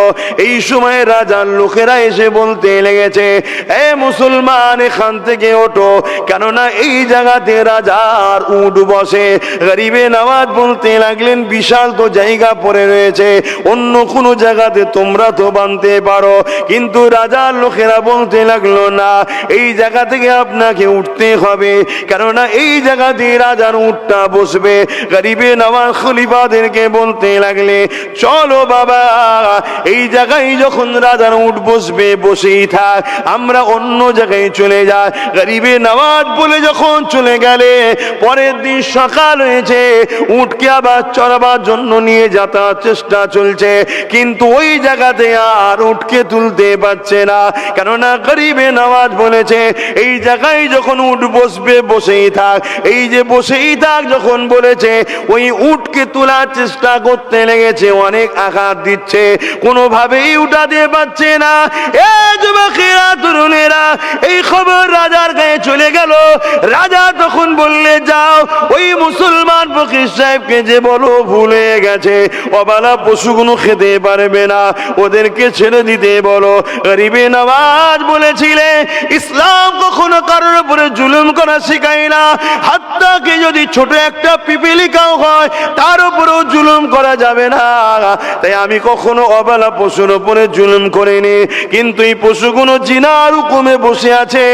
এই সময় রাজার লোকেরা এসে বলতে লেগেছে, এ মুসলমান এখান থেকে ওঠো, কেননা এই জায়গাতে রাজার উট বসে। গরিবে নওয়াজ বলতে লাগলেন, বিশাল তো জায়গা পড়ে রয়েছে, অন্য কোনো জায়গাতে তোমরা তো বানতে পারো। কিন্তু রাজার লোকেরা বলতে লাগলো, না, এই জায়গা থেকে আপনাকে উঠতে হবে, কেননা এই জায়গাতে রাজার উটটা বসবে। গরিবে নওয়াজ খলিফাদেরকে বলতে লাগলে, চলো বাবা, এই জায়গায় যখন রাজার উট বসবে, বসেই থাক, আমরা অন্য জায়গায় চলে যাই। গরিবে নওয়াজ বলে যখন চলে গেলে, পরের দিন সকাল হয়েছে, উটকে আবার চড়াবার জন্য নিয়ে যাতায়াত চেষ্টা চলছে, কিন্তু ওই জায়গাতে আর উটকে তুলতে পারছে না, কেননা গরিবে নওয়াজ বলেছে এই জায়গায় যখন উট বসবে, বসেই থাক। এই যে বসেই থাক যখন বলেছে, ওই উটকে তোলার চেষ্টা করতে লেগেছে, অনেক আঘাত দিচ্ছে, কোনোভাবেই উঠাতে পারছে না। এ যুবকেরা, তরুণেরা, এই খবর রাজার গায়ে চলে গেল। রাজা তখন বললে, যাও ওই মুসলমান ফকির সাহেবকে যে বলো ভুলে গেছে, অবালা পশুগুলো খেতে পারবে না, ওদেরকে ছেড়ে দিতে বলো। গরিবে নওয়াজ বলেছিলেন, ইসলাম কখনো কারোর উপরে জুলুম করা শেখায় না, হাত্তাকে যদি ছোট একটা পিপিলিকাও হয় তার উপরেও জুলুম করা যাবে না। তাই আমি কখনো অবলা পশুর উপরে জুলুম করিনি, কিন্তু এই পশুগুলো জিনার হুকুমে বসে আছে,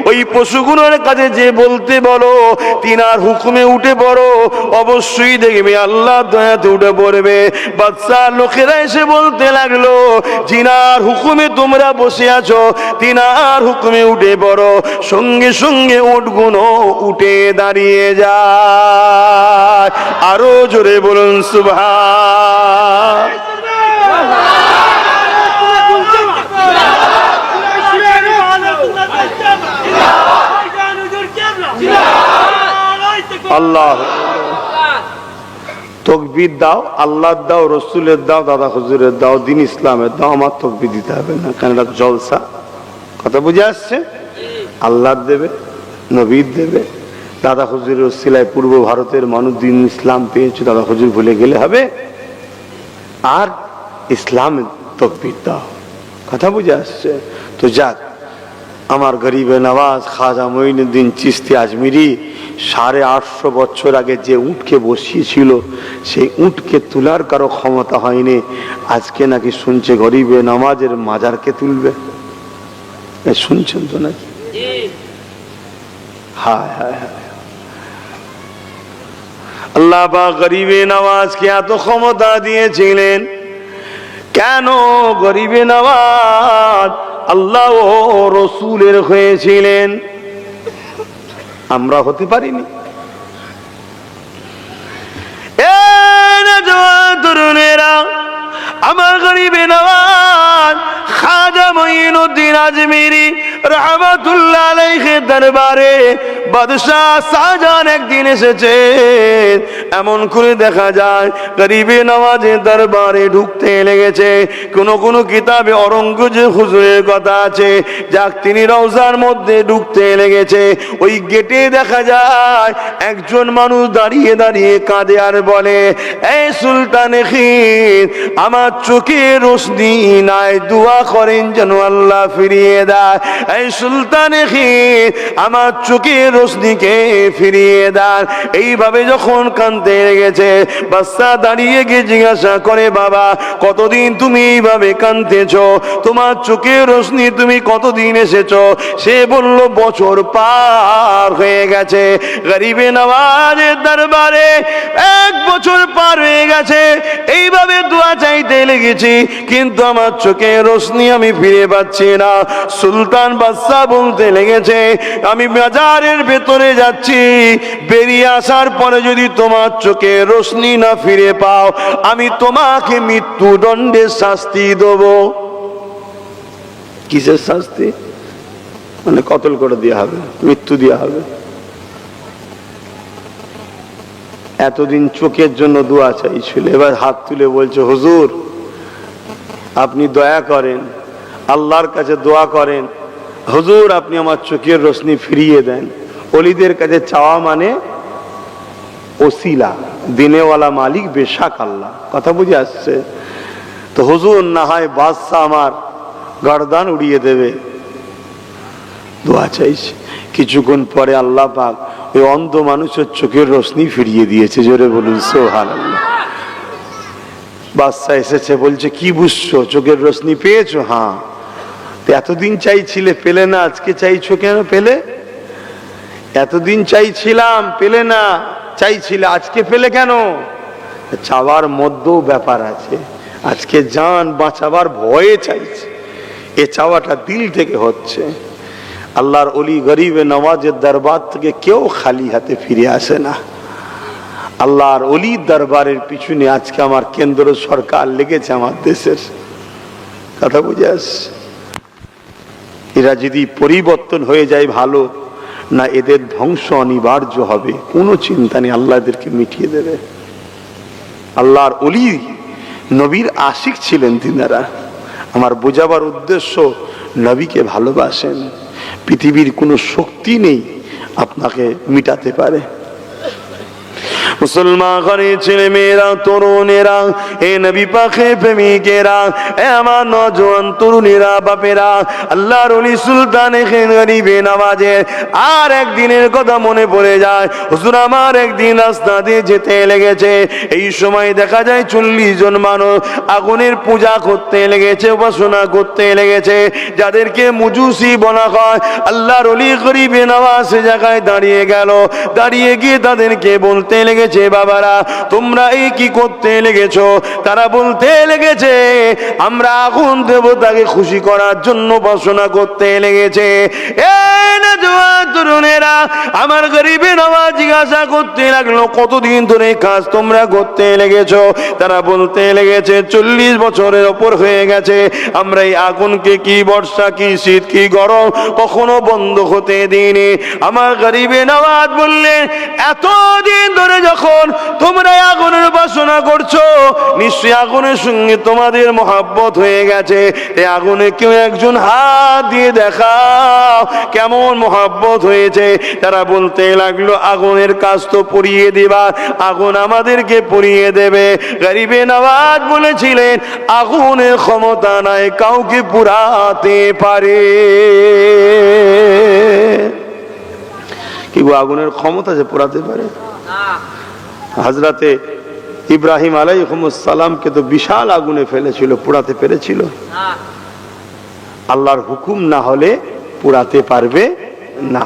ওই পশুগুলোর কাছে যে বলতে বলো তিনার হুকুমে উঠে পড়ো, অবশ্যই দেখবে আল্লাহ দয়াতে উঠে পড়বে। বাদশাহ লোকেরা এসে বলতে লাগলো, জিনার হুকুমে তোমরা বসে আছো, তিনার হুকুমে উঠে পড়ো। সঙ্গে সঙ্গে উটগুলো উঠে দাঁড়িয়ে যায়। আরো জোরে বলুন সুবহান। আল্লাহ তকবীর দাও, আল্লাহর দাও, রসুলের দাও, দাদা হুজুরের দাও, দিন ইসলামের দাও, আমার তকবীর দিতে হবে না, কারণ এটা জলসা। কথা বুঝে আসছে? আল্লাহর দেবে, নবীর দেবে, দাদা হুজুরের ওসিলায় পূর্ব ভারতের মানুষ দিন ইসলাম পেয়েছে, দাদা হুজুর ভুলে গেলে হবে? আর ইসলামের তকবীর দাও। কথা বুঝে আসছে? তো যাক, আমার গরিবে নওয়াজ খাজা মঈনুদ্দিন চিশতি আজমিরি 850 বছর আগে যে উটকে বসিয়েছিল, সেই উটকে তোলার কারো ক্ষমতা হয়নি। আজকে নাকি শুনছে গরিবে নওয়াজের মাজারকে তুলবে। শুনছেন তো নাকি? হায় হায় হায়, আল্লাহ পাক গরিবে নওয়াজকে এত ক্ষমতা দিয়েছিলেন, কেন গরিবে নওয়াজ আল্লাহ ও রসুলের হয়েছিলেন, আমরা হতে পারিনি? তরুণেরা, আমার গরিবে নওয়াজ খাজা মঈনুদ্দিন আজমিরি রহমাতুল্লাহ আলাইহি দরবারে বাদশাহ শাহজাহান একদিন এসেছে। এমন করে দেখা যায় গরিবে নওয়াজের দরবারে ঢুকতে লেগেছে। কোন কিতাবে অরঙ্গজেব হুজুরের কথা আছে, যাক তিনি রওজার মধ্যে ঢুকতে লেগেছে। ওই গেটে দেখা যায় একজন মানুষ দাঁড়িয়ে দাঁড়িয়ে কাঁদে আর বলে, এই সুলতান খিন, আমার চোখে রোশনি নাই, দোয়া করেন যেন আল্লাহ ফিরিয়ে দেয়। এই সুলতান খিন, আমার চোখে রোশনিকে ফিরিয়ে দেন। এইভাবে যখন কাঁদতে লেগেছে, বাচ্চা দাঁড়িয়ে গিয়ে জিজ্ঞাসা করে, বাবা কতদিন তুমি এইভাবে কাঁদতেছ? তোমার চোখে রোশনি তুমি কতদিন এসেছো? সে বলল, বছর পার হয়ে গেছে। গরিবে নওয়াজের দরবারে 1 বছর পার হয়ে গেছে, এইভাবে দোয়া চাইতে লেগেছি, কিন্তু আমার চোখে রোশনি আমি ফিরে পাচ্ছি না। সুলতান বাদশা বলতে লেগেছে, আমি বাজারের ভেতরে যাচ্ছি, বেরিয়ে আসার পরে যদি তোমার চোখে রোশনি না ফিরে পাও, আমি তোমাকে মৃত্যুদণ্ডের শাস্তি দেব। কিসের শাস্তি? মানে কতল করে দেওয়া হবে, মৃত্যু দেওয়া হবে। এতদিন চোখের জন্য দোয়া চাইছিল, এবার হাত তুলে বলছে, হুজুর আপনি দয়া করেন, আল্লাহর কাছে দোয়া করেন, হুজুর আপনি আমার চোখের রোশনি ফিরিয়ে দেন। ওলিদের কাছে চাওয়া মানে ওসিলা, দিনেওয়ালা মালিক বেশাক আল্লাহ। কথা বুঝে আসছে তো? হুজুর না হয় বাদশা আমার গর্দান উড়িয়ে দেবে। দোয়া চাইছে, কিছুক্ষণ পরে আল্লাহ পাক ওই অন্ধ মানুষের চোখের রোশনি ফিরিয়ে দিয়েছে। জোরে বলুন সুবহানাল্লাহ। বাদশা এসেছে, বলছে কি বুঝছো, চোখের রোশনি পেয়েছো? হ্যাঁ। এতদিন চাইছিলে, পেলে না, আজকে চাইছো কেন? পেলে? এতদিন চাইছিলাম, পেলে না, চাইছিলে, আজকে পেলে কেন? চাওয়ার মধ্যেও ব্যাপার আছে। আজকে জান বাঁচাবার ভয়ে চাইছে, এ চাওয়াটা দিল থেকে হচ্ছে। আল্লাহর ওলি গরিবে নওয়াজের দরবার থেকে কেউ খালি হাতে ফিরে আসে না। আল্লাহর ওলির দরবারের পিছনে আজকে আমার কেন্দ্র সরকার লেগেছে, আমার দেশের। কথা বুঝে আসছে? এরা যদি পরিবর্তন হয়ে যায় ভালো, না এদের ধ্বংস অনিবার্য হবে, কোনো চিন্তা নেই, আল্লাহ এদেরকে মিটিয়ে দেবে। আল্লাহর ওলি নবীর আশিক ছিলেন তিনারা। আমার বোঝাবার উদ্দেশ্য, নবীকে ভালোবাসেন, পৃথিবীর কোনো শক্তি নেই আপনাকে মিটাতে পারে। মুসলমান ঘরের ছেলে মেয়েরা, তরুণেরা, এ নবী পাকের প্রেমিকেরা, এ আমার নওজোয়ান তরুণেরা, বাপেরা, আল্লাহর ওলি সুলতান গরিবে নওয়াজের আর একদিনের কথা মনে পড়ে যায়। হুজুর আমার একদিন রাস্তা দিয়ে যেতে লেগেছে, এই সময় দেখা যায় 40 জন মানুষ আগুনের পূজা করতে লেগেছে, উপাসনা করতে লেগেছে, যাদেরকে মুজুসি বলা হয়। আল্লাহর ওলি গরিবে নওয়াজ সে জায়গায় দাঁড়িয়ে গেল, দাঁড়িয়ে গিয়ে তাদেরকে বলতে লেগেছে, বাবারা তোমরা এই কি করতে লেগেছো? তারা বলতে লেগেছে, আমরা আগুন দেবতাকে খুশি করার জন্য উপাসনা করতে লেগেছে। তরুণেরা, আমার গরিবে নওয়াজ জিজ্ঞাসা করতে লাগলো, কতদিন ধরে কাজ তোমরা করতে লেগেছো? তারা বলতে লেগেছে, 40 বছরের ওপর হয়ে গেছে, আমরা এই আগুনকে কি বর্ষা কি শীত কি গরম কখনো বন্ধ হতে দিইনি। আমার গরিবে নওয়াজ বললেন, এতদিন ধরে যখন তোমরা আগুনের উপাসনা করছো, নিশ্চয়ই আগুনের সঙ্গে তোমাদের মহব্বত হয়ে গেছে। এই আগুনে কেউ একজন হাত দিয়ে দেখাও কেমন মহব্বত হয়েছে। তারা বলতে লাগলো, আগুনের কাজ তো পুড়িয়ে দিবা, আগুন আমাদেরকে পুড়িয়ে দেবে। গরিবে নওয়াজ বলেছিলেন, আগুনের ক্ষমতা নাই কাউকে পুড়াতে পারে। কি গো, আগুনের ক্ষমতা যে পুড়াতে পারে? হযরতে ইব্রাহিম আলাইহিস সালামকে তো বিশাল আগুনে ফেলেছিল, পোড়াতে পেরেছিল? আল্লাহর হুকুম না হলে পোড়াতে পারবে না।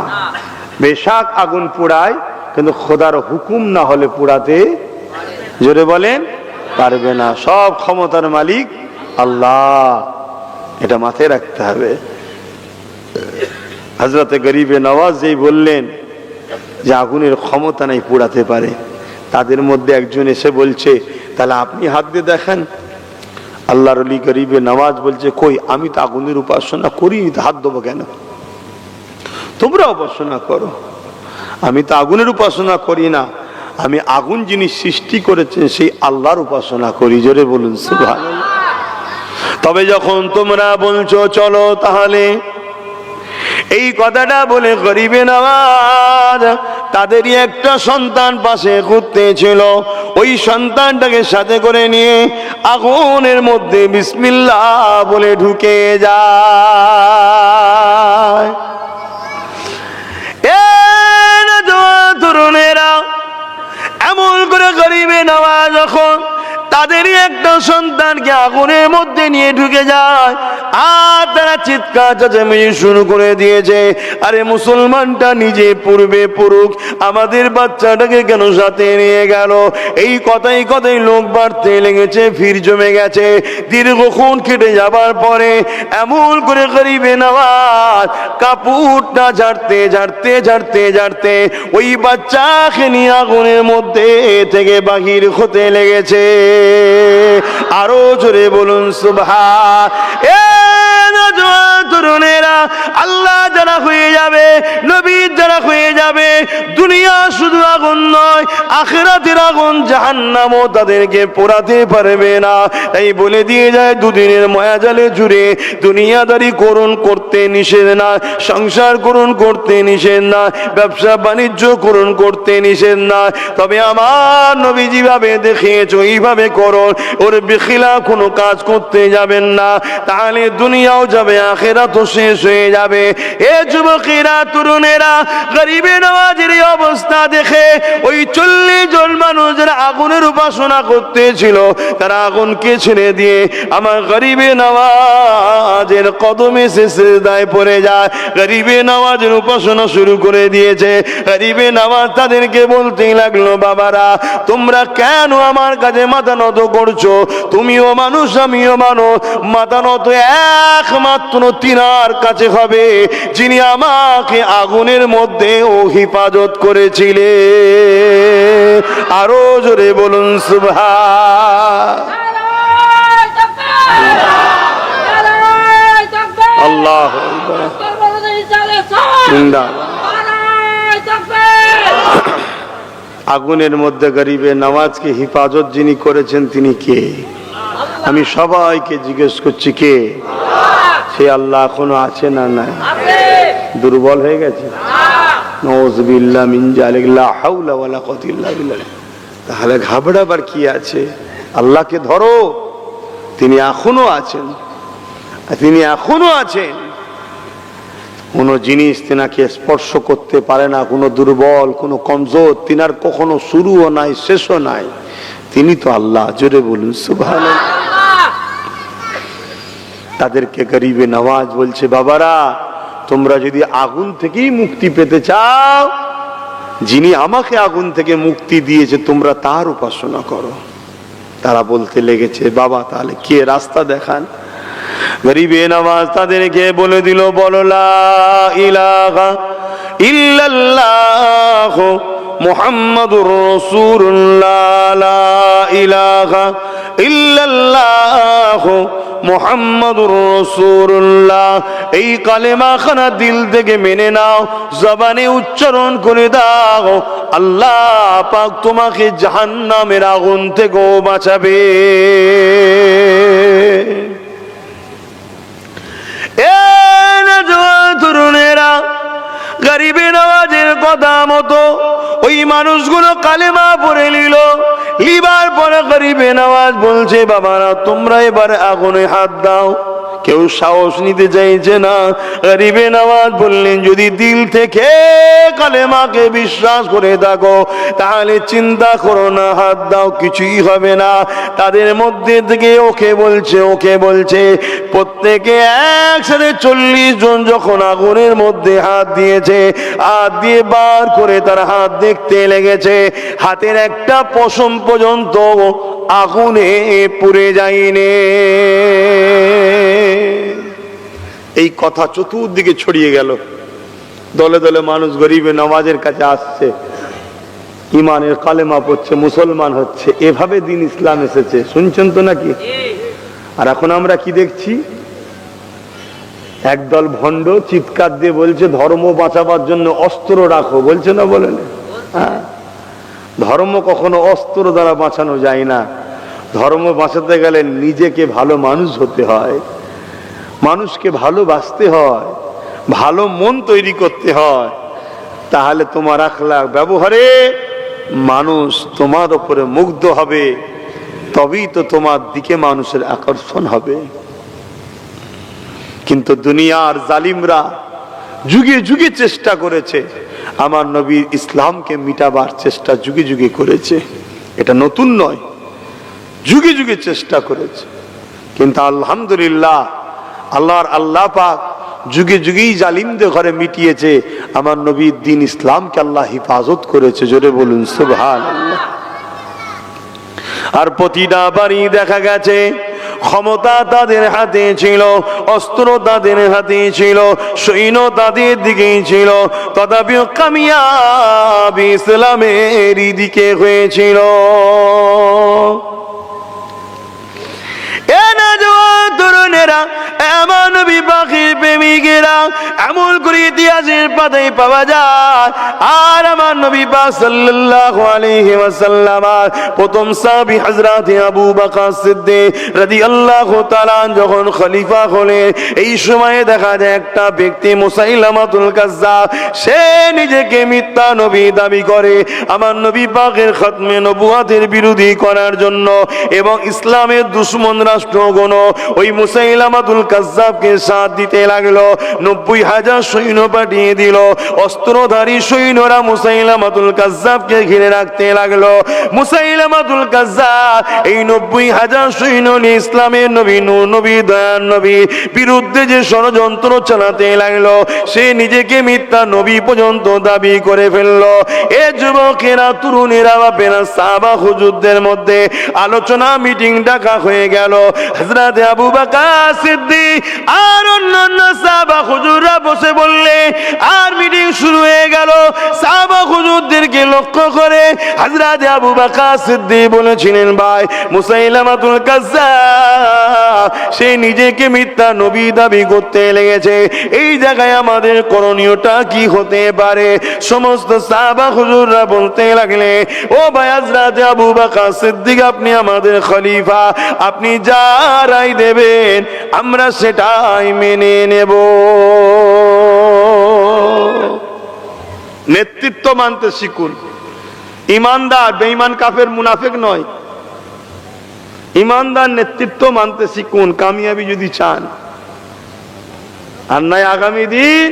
বেশাক আগুন পোড়ায়, কিন্তু খোদার হুকুম না হলে পোড়াতে, জোরে বলেন, পারবে না। সব ক্ষমতার মালিক আল্লাহ, এটা মাথায় রাখতে হবে। হযরতে গরিবে নওয়াজ যেই বললেন যে আগুনের ক্ষমতা নাই, পোড়াতে পারে, তাদের মধ্যে একজন এসে বলছে, তাহলে আপনি হাত দিয়ে দেখেন। আল্লাহর ওলি গরিবে নওয়াজ বলছে, কই, আমি তো আগুনের উপাসনা করি, হাত দেবো কেন? তোমরা উপাসনা করো, আমি তো আগুনের উপাসনা করি না। আমি আগুন যিনি সৃষ্টি করেছেন সেই আল্লাহর উপাসনা করি। জোরে বলুন সুবহানাল্লাহ। তবে যখন তোমরা বলছো চলো তাহলে এই কথাটা বলে গরিবে নওয়াজ তাদেরই একটা সন্তান পাশে ঘুরতে ছিল, ওই সন্তানটাকে সাথে করে নিয়ে আগুনের মধ্যে বিসমিল্লাহ বলে ঢুকে যায়। তরুণেরা এমন করে গরিবে নওয়াজ যখন তাদেরই একটা সন্তানকে আগুনের মধ্যে নিয়ে ঢুকে যায় আর তারা চিৎকার চেঁচামেচি শুরু করে দিয়েছে, আরে মুসলমানটা নিজে পূর্বে পড়ুক, আমাদের বাচ্চাটাকে কেন সাথে নিয়ে গেল? এই কথাই কথাই লোক বাড়তে লেগেছে, ভিড় জমে গেছে। দীর্ঘক্ষণ কেটে যাবার পরে এমন করে গরিবে নওয়াজ কাপড়টা ঝাড়তে ঝাড়তে ঝাড়তে ঝাড়তে ওই বাচ্চাকে নিয়ে আগুনের মধ্যে থেকে বাহির হতে লেগেছে। আরো জোরে বলুন সুবহান। তরুণেরা আল্লাহ যারা হয়ে যাবে, নবী যারা হয়ে যাবে, দুনিয়া শুধু আগুন নয় আখিরাতের আগুন জাহান্নামও তাদেরকে পোড়াতে পারবে না। তাই বলে দিয়ে যায় দুদিনের মায়াজালে জুড়ে দুনিয়াদারি করুন করতে নিষেধ না, সংসার করুন করতে নিষেধ না, ব্যবসা বাণিজ্য করুন করতে নিষেধ না, তবে আমার নবী যেভাবে দেখিয়েছো এইভাবে করুন, ওর বিখিলা কোনো কাজ করতে যাবেন না, তাহলে দুনিয়াও যাবে আখিরাতও শেষ হয়ে যাবে। এ যুবকেরা তরুণেরা গরিবে নওয়াজের অবস্থা দেখে ওই 40 জন মানুষ যারা আগুনের উপাসনা করতেছিল তারা আগুনকে ছেড়ে দিয়ে আমার গরিবে নওয়াজের কদমে সিজদায় পড়ে যায়, গরিবে নওয়াজের উপাসনা শুরু করে দিয়েছে। গরিবে নওয়াজ তাদেরকে বলতেই লাগলো, বাবারা তোমরা কেন আমার কাছে মাথা নত করছো? তুমিও মানুষ আমিও মানুষ, মাথা নত একমাত্র তিনার কাছে হবে যিনি আমাকে আগুনের মধ্যে ও হিফাজত করেছিলে। আরো জোরে বলুন সুবহান। আল্লাহ আগুনের মধ্যে গরিবে নওয়াজকে হিফাজত যিনি করেছেন তিনি কে? আমি সবাইকে জিজ্ঞেস করছি কে? সে আল্লাহ এখনো আছে না নাই? দুর্বল হয়ে গেছে? নাউযুবিল্লাহ মিন যালিক, লা হাওলা ওয়ালা কুওয়াতা ইল্লা বিল্লাহ। তাহলে ঘাবড়াবার কি আছে? আল্লাহকে ধরো, তিনি এখনো আছেন, তিনি এখনো আছেন। কোন জিনিস তিনাকে স্পর্শ করতে পারে না, কোনো দুর্বল কোনো কমজোর তিনার কখনো শুরুও নাই শেষও নাই, তিনি তো আল্লাহ। জোরে বলুন সুবহানাল্লাহ। তাদেরকে গরিবে নওয়াজ বলছে, বাবারা তোমরা যদি আগুন থেকেই মুক্তি পেতে চাও, যিনি আমাকে আগুন থেকে মুক্তি দিয়েছে তোমরা তার উপাসনা করো। তারা বলতে লেগেছে, বাবা তাহলে কে, রাস্তা দেখান। গরিবে নওয়াজ তাদেরকে বলে দিল, বলো লা ইলাহা ইল্লাল্লাহ মুহাম্মাদুর রাসূলুল্লাহ, লা ইলাহা ইল্লাল্লাহ মুহাম্মাদুর রাসূলুল্লাহ। এই কালেমা খানা দিল থেকে মেনে নাও, জবানে উচ্চারণ করে দাও, আল্লাহ পাক তোমাকে জাহান্নামের আগুন থেকেও বাঁচাবে। তরুণেরা গরিবে নওয়াজের কথা মতো ওই মানুষগুলো কালেমা পড়ে নিল। লিবার পরে গরিবে নওয়াজ বলছে, বাবারা তোমরা এবার আগুনে হাত দাও। কেউ সাহস নিতে চাইছে না। গরিবে নওয়াজ বললেন, যদি দিল থেকে কালেমাকে বিশ্বাস করে থাকো তাহলে চিন্তা করো না, হাত দাও, কিছুই হবে না। তাদের মধ্যে থেকে ওকে বলছে প্রত্যেকে একসাথে 40 জন যখন আগুনের মধ্যে হাত দিয়েছে, হাত দিয়ে বার করে তার হাত দেখতে লেগেছে, হাতের একটা পশম পর্যন্ত আগুনে পুড়ে যায়নি। এই কথা চতুর্দিকে ছড়িয়ে গেল। দলে দলে মানুষ গরিবে নওয়াজের কাছে আসছে, ইমানের কালেমা পড়ছে, মুসলমান হচ্ছে। এভাবে দিন ইসলাম এসেছে, শুনছেন তো নাকি? আর এখন আমরা কি দেখছি? একদল ভণ্ড চিৎকার দিয়ে বলছে ধর্ম বাঁচাবার জন্য অস্ত্র রাখো, বলছে না? বলেন। হ্যাঁ, ধর্ম কখনো অস্ত্র দ্বারা বাঁচানো যায় না। ধর্ম বাঁচাতে গেলে নিজেকে ভালো মানুষ হতে হয়, মানুষকে ভালোবাসতে হয়, ভালো মন তৈরি করতে হয়। তাহলে তোমার আখলাক ব্যবহারে মানুষ তোমার উপরে মুগ্ধ হবে, তবেই তো তোমার দিকে মানুষের আকর্ষণ হবে। কিন্তু দুনিয়ার জালিমরা যুগে যুগে চেষ্টা করেছে, আমার নবী ইসলামকে মিটাবার চেষ্টা যুগে যুগে করেছে। এটা নতুন নয়, যুগে যুগে চেষ্টা করেছে। কিন্তু আলহামদুলিল্লাহ, আল্লাহ পাক যুগে যুগেই জালিমদের ঘরে মিটিয়েছে, আমার নবীর দ্বীন ইসলামকে আল্লাহ হিফাজত করেছে। জোরে বলুন সুবহানাল্লাহ। আর প্রতিটা বাড়ি দেখা গেছে ক্ষমতা তাদের হাতে ছিল, অস্ত্র তাদের হাতে ছিল, সৈন্য তাদের দিকেই ছিল, তথাপিও কামিয়াবি ইসলামেরই দিকে হয়েছিল। তরুণেরা, এমন নবী পাখির প্রেমিকেরা এমন করে ইতিহাসের পাতায় পাওয়া যায়। আর আমার নবী পাক সাল্লাল্লাহু আলাইহি ওয়াসাল্লাম প্রথম সাহাবী হযরত আবু বকর সিদ্দিক রাদিয়াল্লাহু তাআলা যখন খলিফা হলেন, এই সময়ে দেখা যায় একটা ব্যক্তি মুসাইলামাতুল কাজ্জাব, সে নিজেকে মিথ্যা নবী দাবি করে আমার নবী পাকের খতমে নবুয়তের বিরোধী করার জন্য, এবং ইসলামের দুশমন রাষ্ট্রগণ ওই মুসাইলামাতুল কাজ্জাবকে সাথ দিতে লাগলো। 90,000 সৈন্য পাঠিয়ে দিল, অস্ত্রধারী সৈন্যরা মুসাইলামাতুল কাজ্জাবকে ঘিরে রাখতে লাগলো। মুসাইলামাতুল কাজ্জাব এই 90,000 সৈন্য নিয়ে ইসলামের নবী, নূর নবী, দয়ার নবী বিরুদ্ধে যে ষড়যন্ত্র চালাতে লাগলো, সে নিজেকে মিথ্যা নবী পর্যন্ত দাবি করে ফেললো। এ যুবকেরা, তরুণেরা, বাপেরা, সাহাবা হুজুরদের মধ্যে আলোচনা মিটিং ডাকা হয়ে গেল। হযরত আবু বকর সিদ্দিক আর অন্যান্য সাহাবা হুজুররা বসে বললে, আর মিটিং শুরু হয়ে গেল। সাহাবা হুজুরদেরকে লক্ষ্য করে হযরত আবু বকর সিদ্দিক বলেছিলেন, ভাই মুসাইলামাতুল কাজ্জাব সে নিজেকে মিথ্যা নবী দাবি করতে লেগেছে, এই জায়গায় আমাদের করণীয়টা কি হতে পারে? সমস্ত সাহাবা হুজুররা বলতে লাগলে, ও ভাই হযরত আবু বকর সিদ্দিক, আপনি আমাদের খলিফা, আপনি যা রায় দেবেন আমরা সেটাই মেনে নেব। নেতৃত্ব মানতে শিখুন। ইমানদার বেঈমান কাফের মুনাফিক নয়, ইমানদার নেতৃত্ব মানতে শিখুন কামিয়াবি যদি চান। আর নয় আগামী দিন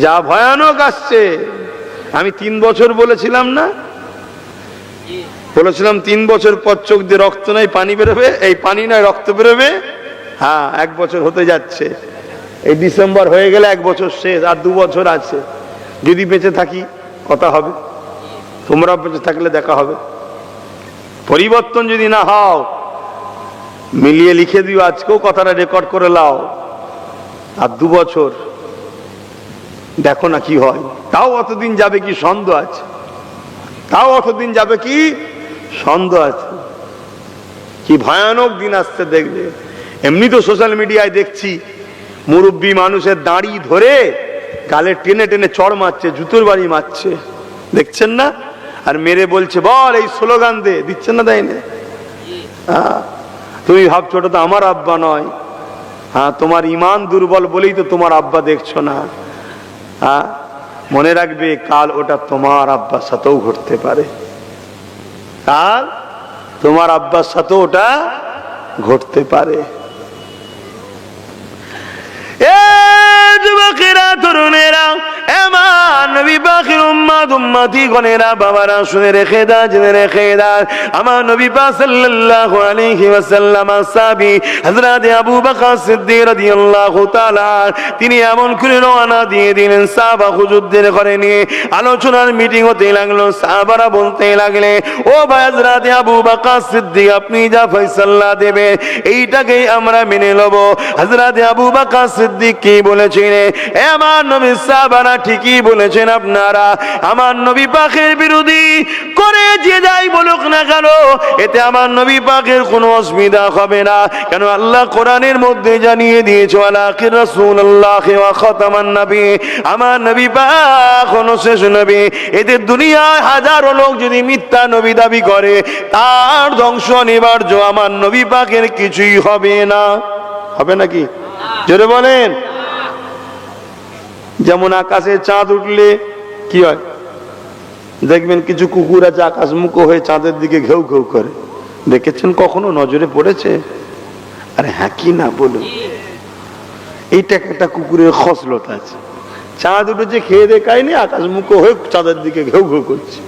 যা ভয়ানক আসছে। আমি 3 বছর বলেছিলাম না, বলেছিলাম 3 বছর পর চোখ দিয়ে রক্ত নাই পানি বেরোবে, এই পানি নয় রক্ত বেরোবে। হ্যাঁ, 1 বছর হতে যাচ্ছে, এই ডিসেম্বর হয়ে গেলে 1 বছর শেষ, আর 2 বছর আছে। যদি বেঁচে থাকি কথা হবে, তোমরা বেঁচে থাকলে দেখা হবে। পরিবর্তন যদি না হও, মিলিয়ে লিখে দিও, আজকেও কথাটা রেকর্ড করে লাও, আর 2 বছর দেখো না কি হয়। তাও অতদিন যাবে কি সন্দেহ আছে, তাও অতদিন যাবে কি সন্দেহ আছে। কি ভয়ানক দিন আসছে দেখবে। এমনি তো সোশ্যাল মিডিয়ায় দেখছি মুরব্বী মানুষের দাড়ি ধরে গালে টেনে টেনে চড় মারছে, জুতোর বাড়ি মারছে, দেখছেন না? আর মেরে বলছে, বল এই স্লোগান দে, দিচ্ছেন না, দেয় না? তুমি ভাবছো ওটা তো আমার আব্বা নয়। হ্যাঁ, তোমার ইমান দুর্বল বলেই তো তোমার আব্বা দেখছো না। হ্যাঁ, মনে রাখবে কাল ওটা তোমার আব্বার সাথেও ঘটতে পারে, কাল তোমার আব্বার সাথেও ওটা ঘটতে পারে। যুবকেরা, তরুণেরা, এমন নবী পাকের উম্মত, উম্মতি গণেরা, বাবারা শুনে রেখে দাও, জেনে রেখে দাও, আমার নবী পাক সাল্লাল্লাহু আলাইহি ওয়াসাল্লাম সাহাবী হযরত আবু বকর সিদ্দিক রাদিয়াল্লাহু তাআলা তিনি এমন করে রওনা দিয়ে দিলেন সাহাবা হুজুরদের ঘরে নিয়ে। আলোচনার মিটিং হতে লাগলো। সাহাবারা বলতে লাগলে, ও ভাই হযরত আবু বকর সিদ্দিক, আপনি যা ফয়সালা দেবেন এইটাকেই আমরা মেনে নেব। হযরত আবু বকর সিদ্দিক কি বলেছিলেন? আমার নবী সাহাবারা ঠিকই বলেছেন, আপনারা আমার নবী পাকের বিরোধী করে যে যাই বলুক না কেন, এতে আমার নবী পাকের কোনো অসুবিধা হবে না। কেন আল্লাহ কোরআনের মধ্যে জানিয়ে দিয়েছে, আখির রাসূলুল্লাহ ওয়া খাতামান নবী, আমার নবী পাক হলো শেষ নবী। এতে দুনিয়ায় হাজারো লোক যদি মিথ্যা নবী দাবি করে, তার ধ্বংস অনিবার্য, আমার নবী পাকের কিছুই হবে না। হবে নাকি? জোরে বলেন। যেমন আকাশে চাঁদ উঠলে কি হয়, দেখবেন কিছু কুকুর আছে আকাশমুখ হয়ে চাঁদের দিকে ঘেউ ঘেউ করে, দেখেছেন কখনো? নজরে পড়েছে? আরে হ্যাঁ কি না বলুন, এইটা একটা কুকুরের খসলত আছে। চাঁদ উঠেছে, খেয়ে দেখায়নি, আকাশমুখ হয়ে চাঁদের দিকে ঘেউ ঘেউ করছে।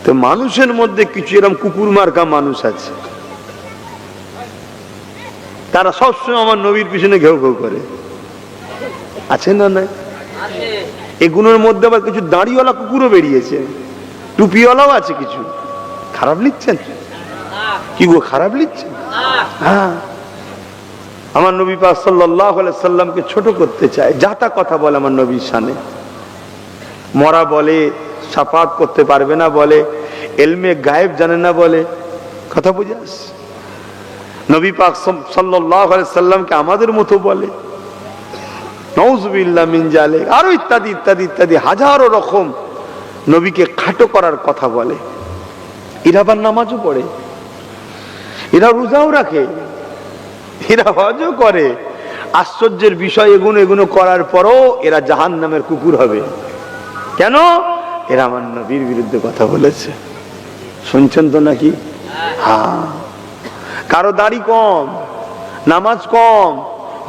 তো মানুষের মধ্যে কিছু এরকম কুকুর মার্কা মানুষ আছে, তারা সবসময় আমার নবীর পিছনে ঘেউ ঘেউ করে। আছে না? নাই? এগুলোর মধ্যে আবার কিছু দাড়িওয়ালা কুকুরও বেরিয়েছে, টুপিওয়ালাও আছে কিছু। খারাপ লিখছেন কি গো? খারাপ লিখছেন? হ্যাঁ, আমার নবী পাক সাল্লাল্লাহু আলাইহি সাল্লামকে ছোট করতে চায়, যা তা কথা বলে আমার নবীর শানে। মরা বলে, শাফাত করতে পারবে না বলে, ইলমে গায়েব জানে না বলে। কথা বুঝে আসছে? নবী পাক সাল্লাল্লাহু আলাইহি সাল্লামকে আমাদের মতো বলে, নাউযুবিল্লাহ মিন জালিক, আরো ইত্যাদি ইত্যাদি ইত্যাদি হাজারো রকম নবীকে খাটো করার কথা বলে। এরা আবার নামাজও পড়ে, এরা রোজাও রাখে, এরা হজও করে। আশ্চর্যের বিষয়, এগুলো করার পরও এরা জাহান্নামের কুকুর হবে। কেন? এরা আমার নবীর বিরুদ্ধে কথা বলেছে। শুনছেন তো নাকি? হ্যাঁ। কারো দাড়ি কম, নামাজ কম,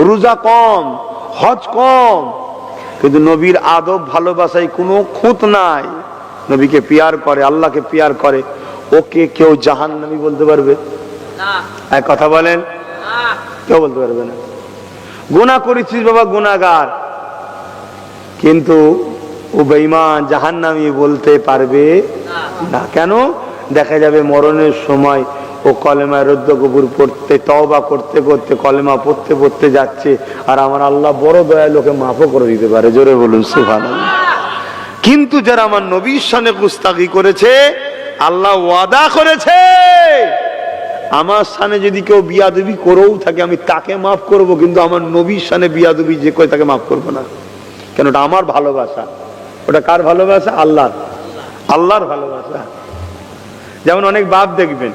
রোজা কম, হজ কম, কিন্তু নবীর আদব ভালোবাসায় কোনো খুঁত নাই। নবীকে পিয়ার করে, আল্লাহকে পিয়ার করে, ওকে কেউ জাহান্নামী বলতে পারবে না? এক কথা বলেন, কেউ বলতে পারবে না। গুনাহ করেছিস বাবা, গুনাহগার, কিন্তু ও বেঈমান, জাহান্নামী বলতে পারবে না। কেন? দেখা যাবে মরণের সময় ও কলেমায় রদ্দ কবুর পড়তে, তওবা করতে করতে, কলেমা পড়তে পড়তে যাচ্ছে, আর আমার আল্লাহ বড় দয়ালু, লোকে মাফও করে দিতে পারে। জোরে বলুন সুবহানাল্লাহ। কিন্তু যারা আমার নবীর শানে গুস্তাখি করেছে, আল্লাহ ওয়াদা করেছে, আমার শানে যদি কেউ বিয়াদবি করেও থাকে আমি তাকে মাফ করব, কিন্তু আমার নবীর শানে বিয়াদবি যে কয় তাকে মাফ করব না। কেন? ওটা আমার ভালোবাসা। ওটা কার ভালোবাসা? আল্লাহর। আল্লাহর ভালোবাসা। যেমন অনেক বাপ দেখবেন,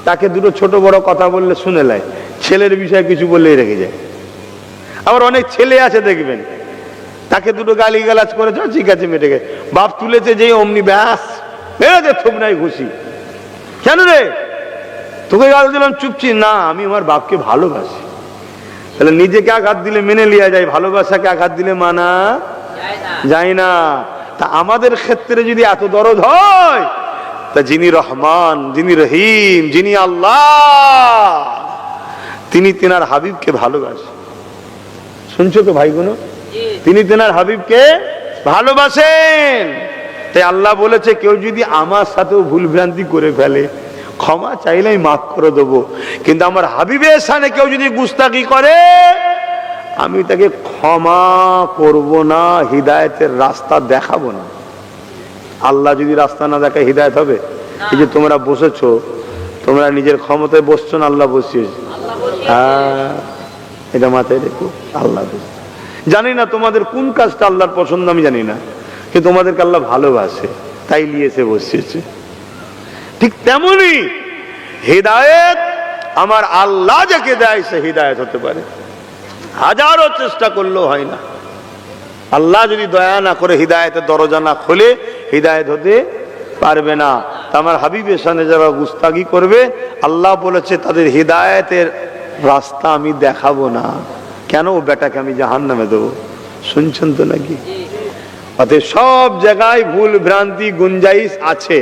তাকে দুটো ছোট বড় কথা বললে শুনে নেয়, ছেলের বিষয়ে কিছু বললেই রেখে যায়। আবার অনেক ছেলে আছে দেখবেন, তাকে দুটো গালিগালাজ করেছে, ঠিক আছে মেটে গেছে, বাপ তুলেছে যে অমনি ব্যাস মেরেছে, থুব নাই ঘুষি। কেন রে? তোকে গাল দিলাম, চুপছি না, আমি আমার বাপকে ভালোবাসি। তাহলে নিজেকে আঘাত দিলে মেনে লিয়া যায়, ভালোবাসাকে আঘাত দিলে মানা যায় না। তা আমাদের ক্ষেত্রে যদি এত দরদ হয়, তা যিনি রহমান, যিনি রহিম, যিনি আল্লাহ, তিনি তেনার হাবিবকে ভালোবাসেন। শুনছো তো ভাইগুলো? তিনি তেনার হাবিবকে ভালোবাসেন। তাই আল্লাহ বলেছে, কেউ যদি আমার সাথেও ভুল ভ্রান্তি করে ফেলে, ক্ষমা চাইলেই মাফ করে দেবো, কিন্তু আমার হাবিবের সামনে কেউ যদি গুস্তাখি করে, আমি তাকে ক্ষমা করব না, হিদায়েতের রাস্তা দেখাবো না। আল্লাহ যদি রাস্তা না দেখায় হিদায়েত হবে? এই যে তোমরা বসেছো, তোমরা নিজের ক্ষমতায় বসছো না আল্লাহ বসিয়েছে? হ্যাঁ, এটা মাথায় রেখো। আল্লাহ জানি না তোমাদের কোন কাজটা আল্লাহর পছন্দ, আমি জানি না, কিন্তু তোমাদেরকে আল্লাহ ভালোবাসে, তাই নিয়েছে বসিয়েছে। ঠিক তেমনি হিদায়েত আমার আল্লাহ যাকে দেয় সে হিদায়েত হতে পারে, হাজারো চেষ্টা করলেও হয় না। আল্লাহ যদি দয়া না করে, হিদায়েতের দরজা না খোলে, হিদায়েত হতে পারবে না। আমার হাবিবের সামনে যারা গুস্তাখি করবে, আল্লাহ বলেছে তাদের হিদায়েতের রাস্তা আমি দেখাবো না। কেন? ও বেটাকে আমি জাহান্নামে দেবো। শুনছেন তো নাকি? অতএব সব জায়গায় ভুল ভ্রান্তি গুঞ্জাইশ আছে,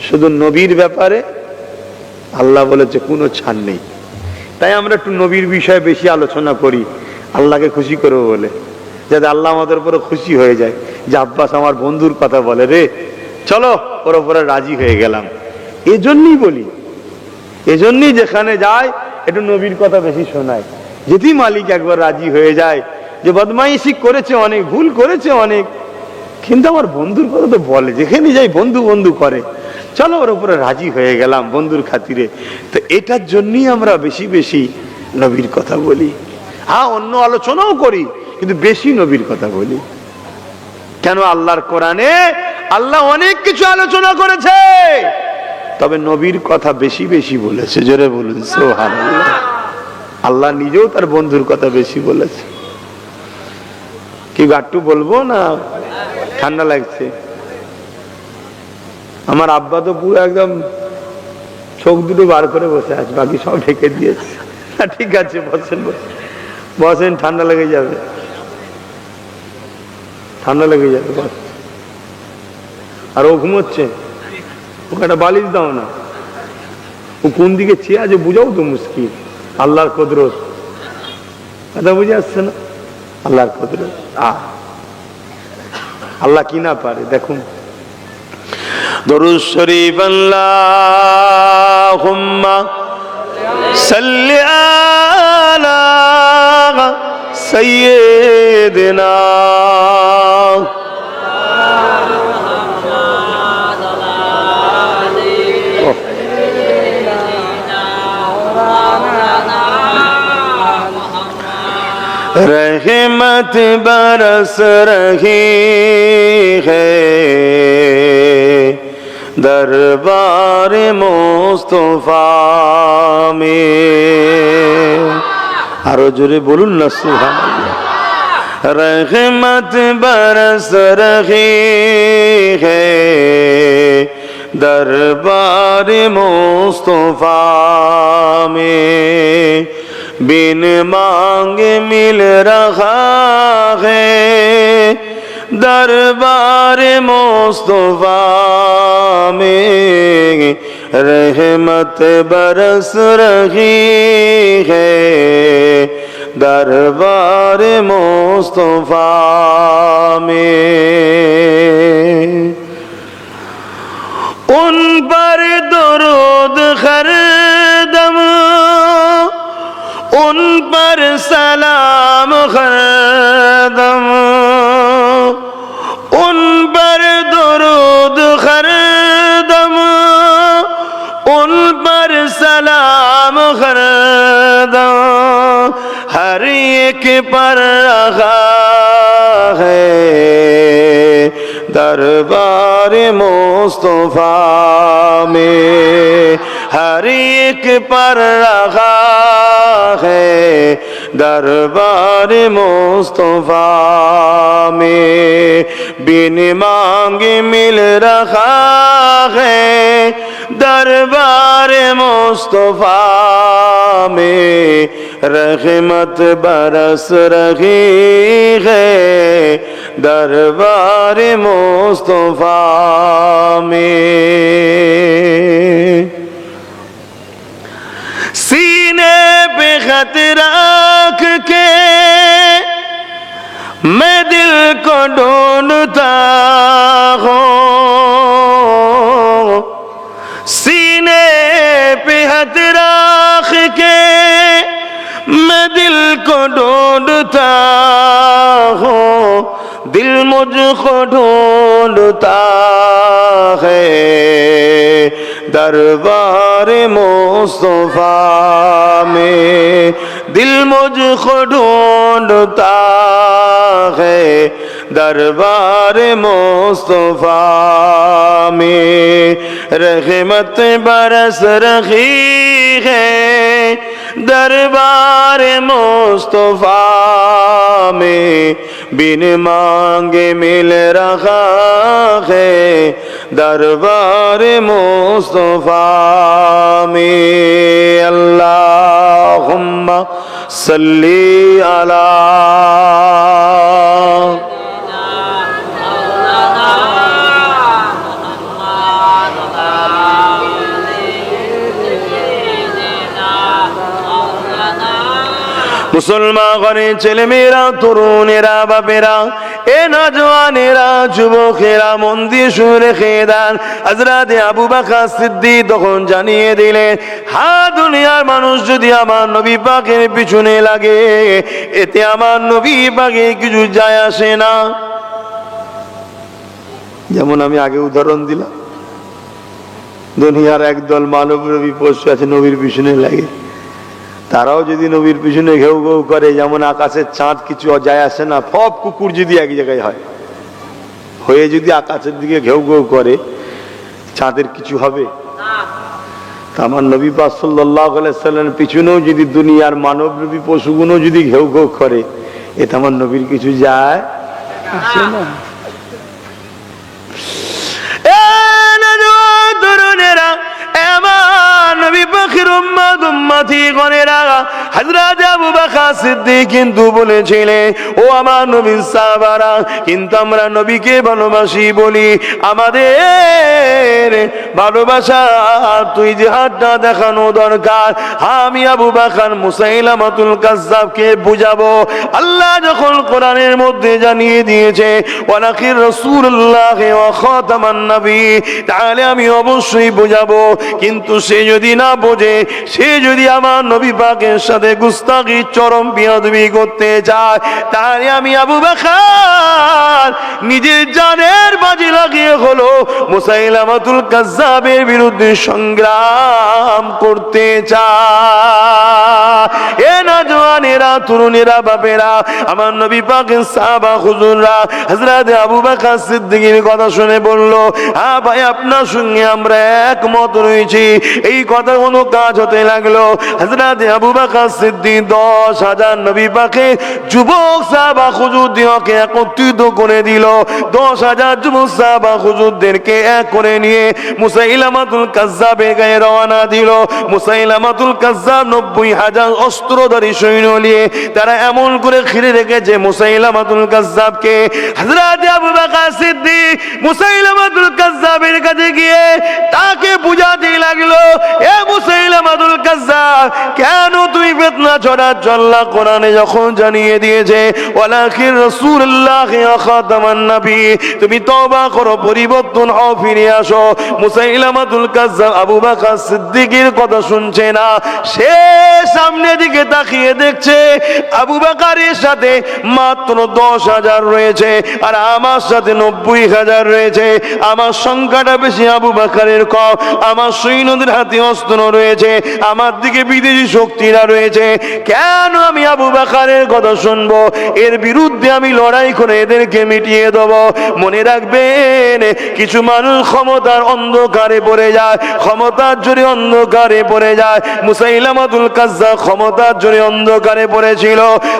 শুধু নবীর ব্যাপারে আল্লাহ বলেছে কোনো ছাড় নেই। তাই আমরা একটু নবীর বিষয়ে বেশি আলোচনা করি, আল্লাহকে খুশি করবো বলে, যাতে আল্লাহ আমাদের উপরে খুশি হয়ে যায়। যে আব্বাস আমার বন্ধুর কথা বলে রে, চলো ওর উপরে রাজি হয়ে গেলাম। এজন্যই বলি, এজন্যই যেখানে যায় একটু নবীর কথা বেশি শোনায়। যদি মালিক একবার রাজি হয়ে যায় যে বদমাইশি করেছে অনেক, ভুল করেছে অনেক, কিন্তু আমার বন্ধুর কথা তো বলে, যেখানে যাই বন্ধু বন্ধু করে, চলো ওর উপরে রাজি হয়ে গেলাম বন্ধুর খাতিরে। তো এটার জন্যই আমরা বেশি বেশি নবীর কথা বলি। হ্যাঁ, অন্য আলোচনাও করি, কিন্তু বেশি নবীর কথা বলি। কেন? আল্লাহর কোরআনে আল্লাহ অনেক কিছু আলোচনা করেছে, তবে নবীর কথা বেশি বেশি বলেছে। জোরে বলুন সুবহানাল্লাহ। আল্লাহ নিজেও তার বন্ধুর কথা বেশি বলেছে। কি গাট্টু বলবো না? ঠান্ডা লাগছে। আমার আব্বা তো পুরো একদম চোখ দুটো বার করে বসে আছে, বাকি সব ঢেকে দিয়েছে। ঠিক আছে, বসেন বসেন, ঠান্ডা লেগে যাবে, ঠান্ডা লেগে যাবে। বস। আর ও ঘুমোচ্ছে, ওকে একটা বালিশ দাও না। ও কোন দিকে চেয়ে আছে বুঝাও তো মুশকিল। আল্লাহর কুদরত, কথা বুঝে আসছে না? আল্লাহর কুদরত, আল্লাহ কি না পারে দেখুন। দরুদ শরীফ আল্লাহুম্মা সাল্লি আলা সাইয়্যিদিনা रहमत बरस रही है दरबार मुस्तफा में। आरो जोरे बोलून ना सुभान। रहमत बरस रही है दरबार मुस्तफा में, बिन मांगे मिल रहा है दरबार मुस्तफा में। रहमत बरस रही है दरबार मुस्तफा में। उन पर दुरूद हर दम, उन पर सलाम हर दम, उन पर दुरूद हर दम, उन पर सलाम हर दम, हर एक पर रखा है दरबार मुस्तफा में। हर एक पर रखा है दरबार मुस्तफा में, बिन मांगे मिल रहा है दरबार मुस्तफा में। रहमत बरस रही है दरबार मुस्तफा में। सीने पे खत रख के मैं दिल को ढूंढता हूँ, सीने पे खत रख के मैं दिल को ढूंढता हूँ, दिल मुझको ढूंढता है दरबार मुस्तफा में। दिल मुझको ढूंढता है दरबार मुस्तफा में। रहमत बरस रही है दरबार मुस्तफा में, बिन मांगे मिल रहा है दरबार मुस्तफा में। अल्लाहुम्मा सल्ली अला মুসলমান ঘরের ছেলে মেয়েরা, তরুণেরা, বাপেরা, এ নজওয়ানেরা, যুবকেরা মন দিয়ে শুনে রেখে দেন। হযরত আবু বকর সিদ্দিক তখন জানিয়ে দিলেন, হ্যাঁ দুনিয়ার মানুষ যদি আমার নবী পাকের পিছনে লাগে, এতে আমার নবী পাকের কিছু যায় আসে না। যেমন আমি আগে উদাহরণ দিলাম, দুনিয়ার একদল মানবরূপী পশু আছে নবীর পিছনে লাগে, তারাও যদি নবীর পিছনে ঘেউ ঘেউ করে, যেমন আকাশের চাঁদ কিছু যায় আসে না, সব কুকুর যদি এক জায়গায় হয়ে যদি আকাশের দিকে ঘেউ ঘেউ করে, চাঁদের কিছু হবে? আমার নবী পাক সাল্লাল্লাহু আলাইহি সাল্লামের পিছনেও যদি দুনিয়ার মানবরূপী পশুগুলো যদি ঘেউ ঘেউ করে, এতে আমার নবীর কিছু যায় আসে না। কিন্তু বলেছিলেন, ও আমার নবীর সাহাবারা, কিন্তু আমরা নবীকে ভালোবাসি বলি, আমাদের ভালোবাসা তুই যে হাতটা দেখানো দরকার। আমি আবু বকর মুসাইলামাতুল কাজ্জাবকে বুঝাবো। আল্লাহ যখন কোরআনের মধ্যে জানিয়ে দিয়েছে ওয়ালাকির রাসূলুল্লাহ ওয়া খাতামান নবী, তাহলে আমি অবশ্যই বুঝাবো। কিন্তু সে যদি না বোঝে, সে যদি আমার নবী পাকের সাথে গুস্তাখি চরম বেয়াদবি করতে চায়, তাহলে আমি আবু বকর নিজের জানের বাজি লাগিয়ে হলো মুসাইলামাতুল কাজ্জাবের বিরুদ্ধে সংগ্রাম করতে চায়। এ নওজওয়ানেরা, তরুণেরা, বাপেরা, আমার নবী পাকের সাহাবা হুজুররা হযরত আবু বকর সিদ্দিকের কথা শুনে বলল, হ্যাঁ ভাই, আপনার সঙ্গে আমরা একমত রয়েছি। এই কথা কোনো কাজ হতে লাগলো। হযরত আবু বকর সিদ্দিক 10,000 নবী পাকের যুবক সাহাবা হুজুরদেরকে একত্রিত করে দিল। 10,000 যুবক সাহাবা হুজুরদেরকে এক করে নিয়ে মুসাইলামাতুল কাজ্জাবের গায়ে রওনা দিল। মুসাইলামাতুল কাজ্জাব 90,000 অস্ত্রধারী সৈন্য নিয়ে তারা এমন করে ঘিরে রেখেছে মুসাইলামাতুল কাজ্জাবকে। হযরত আবু বকর সিদ্দিক মুসাইলামাতুল কাজ্জাবের কাছে গিয়ে তাকে বুঝাতে লাগলো, এ মুসাইলামাতুল কাজ্জাব, কেন তুমি ফিতনা ছড়াচ্ছ? আল্লাহ কোরআনে যখন জানিয়ে দিয়েছে ওয়ালাকির রাসূলুল্লাহ ওয়া খাতামান নবী, তুমি তওবা করো, পরিবর্তন হও, ফিরে আসো। মুসাইলামাতুল কাজ্জাব আবু বকর সিদ্দিকের কথা শুনছে না। সে সামনের দিকে তাকিয়ে দেখছে আবু বকরের সাথে মাত্র 10,000 রয়েছে, আর আমার সাথে 90,000 রয়েছে। আমার সংখ্যাটা বেশি, আবু বকরের কম। আমার সৈন্যদের হাতে অস্ত্র রয়েছে, আমার দিকে বিদেশি শক্তিরা রয়েছে। কেন আমি আবু বকরের কথা শুনবো? এর বিরুদ্ধে আমি লড়াই করে এদেরকে মিটিয়ে দেবো। মনে রাখবেন, কিছু মানুষ ক্ষমতার অন্ধকারে পড়ে যায়, ক্ষমতার জোরে অন্ধকারে পড়ে যায়। মুসাইলামাতুল কাজ্জাব ক্ষমতার জোরে অন্ধকারে পড়েছিল,